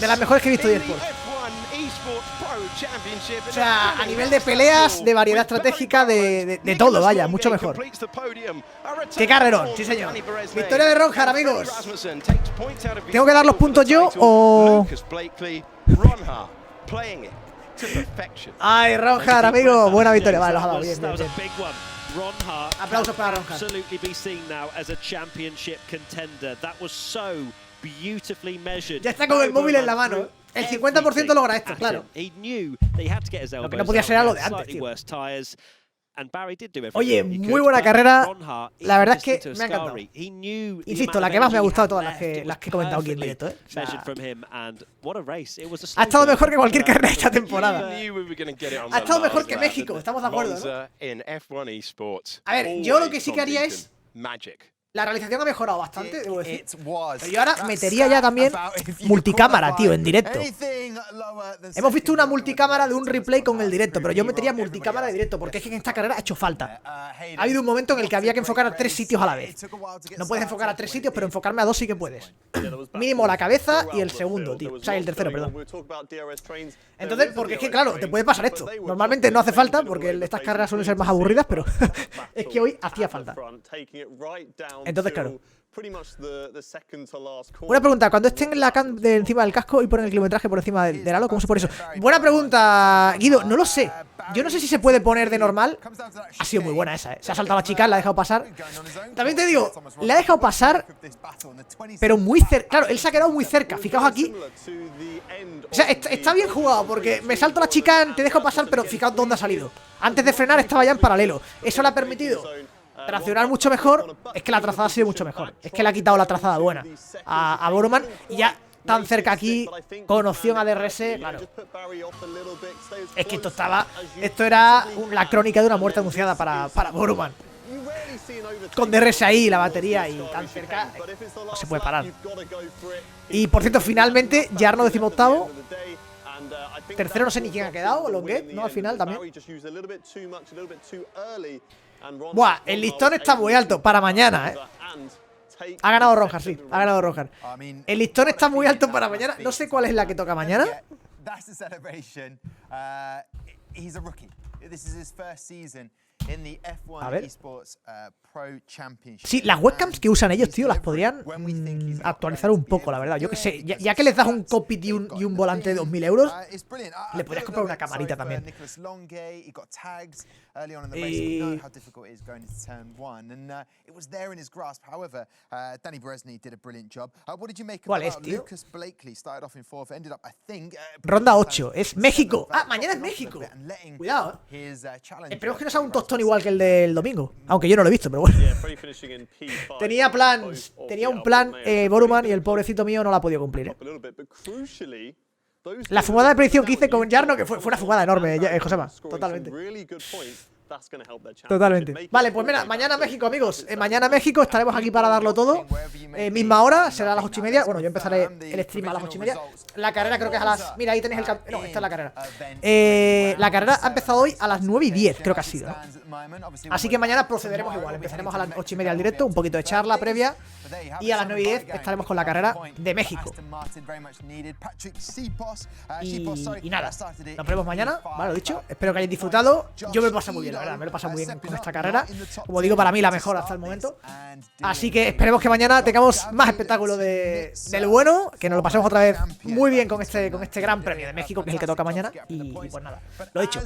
De las mejores que he visto de Esports. O sea, a nivel de peleas, de variedad estratégica, de todo, vaya, mucho mejor. ¡Qué carrerón! Sí, señor. Victoria de Ronjar, amigos. ¿Tengo que dar los puntos yo o...? Ay, Ronjar, amigo. Buena victoria. Vale, los ha dado bien, bien, bien. Aplausos para Ronjar. Ya está con el móvil en la mano. El 50% logra esto, claro. Lo que no podía ser algo de antes, tío. Oye, muy buena carrera. La verdad es que me ha encantado. Insisto, la que más me ha gustado de todas las que he comentado aquí en directo, ¿eh? O sea, ha estado mejor que cualquier carrera de esta temporada. Ha estado mejor que México, estamos de acuerdo, ¿no? A ver, yo lo que sí que haría es... La realización ha mejorado bastante, debo decir. Pero yo ahora metería ya también multicámara, tío, en directo. Hemos visto una multicámara de un replay con el directo, pero yo metería multicámara de directo, porque es que en esta carrera ha hecho falta. Ha habido un momento en el que había que enfocar a 3 sitios a la vez. No puedes enfocar a 3 sitios, pero enfocarme a 2 sí que puedes. Mínimo la cabeza y el segundo, tío. O sea, el tercero, perdón. Entonces, porque es que, claro, te puede pasar esto. Normalmente no hace falta, porque estas carreras suelen ser más aburridas, pero es que hoy hacía falta. Entonces, claro. Una pregunta, cuando estén en la cam de encima del casco y ponen el kilometraje por encima del halo, ¿cómo se pone eso? Buena pregunta, Guido, no lo sé. Yo no sé si se puede poner de normal. Ha sido muy buena esa, ¿eh? Se ha saltado la chica, la ha dejado pasar. También te digo, le ha dejado pasar, pero muy cerca. Claro, él se ha quedado muy cerca, fijaos aquí. O sea, está bien jugado, porque me salto la chica, te dejo pasar, pero fijaos dónde ha salido. Antes de frenar estaba ya en paralelo. Eso le ha permitido traccionar mucho mejor. Es que la trazada ha sido mucho mejor. Es que le ha quitado la trazada buena a Boruman. Y ya tan cerca aquí, con opción a DRS, claro. Es que esto era la crónica de una muerte anunciada para Boruman. Con DRS ahí, la batería y tan cerca, no se puede parar. Y por cierto, finalmente, Jarno 18º. Tercero no sé ni quién ha quedado, Longuet, ¿no? Al final también. Buah, el listón está muy alto para mañana, ¿eh? Ha ganado Ronjar, sí, ha ganado Ronjar. El listón está muy alto para mañana. No sé cuál es la que toca mañana. A ver. Sí, las webcams que usan ellos, tío, las podrían actualizar un poco, la verdad. Yo que sé, ya que les das un cockpit y un volante de 2.000 euros, le podrías comprar una camarita también. ¿Cuál es, tío? Ronda 8, es México. Ah, mañana es México. Cuidado, esperemos que no sea un tostón igual que el del domingo. Aunque yo no lo he visto, pero bueno. Tenía un plan Boruman y el pobrecito mío no la ha podido cumplir, ¿eh? La fumada de predicción que hice con Jarno, que fue una fumada enorme, Josema. Totalmente. Totalmente. Vale, pues mira, mañana México, amigos. Mañana México, estaremos aquí para darlo todo. Misma hora, será a las 8:30. Bueno, yo empezaré el stream a las 8:30. La carrera creo que es a las... Mira, ahí tenéis el... No, esta es la carrera. La carrera ha empezado hoy a las 9:10, creo que ha sido, ¿no? Así que mañana procederemos igual. Empezaremos a las 8:30 al directo, un poquito de charla previa. Y a las 9:10 estaremos con la carrera de México. Y nada, nos vemos mañana, vale, lo dicho. Espero que hayáis disfrutado. Yo me lo he pasado muy bien, la verdad, me lo he pasado muy bien con esta carrera. Como digo, para mí la mejor hasta el momento. Así que esperemos que mañana tengamos más espectáculo del bueno, que nos lo pasemos otra vez muy bien con este Gran Premio de México, que es el que toca mañana. Y pues nada, lo dicho.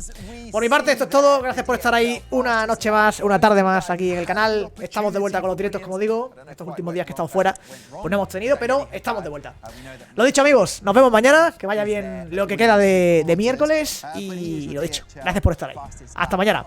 Por mi parte, esto es todo. Gracias por estar ahí una noche más, una tarde más aquí en el canal. Estamos de vuelta con los directos, como digo. Estos últimos días que he estado fuera, pues no hemos tenido, pero estamos de vuelta. Lo dicho, amigos, nos vemos mañana. Que vaya bien lo que queda de miércoles. Y lo dicho, gracias por estar ahí. Hasta mañana.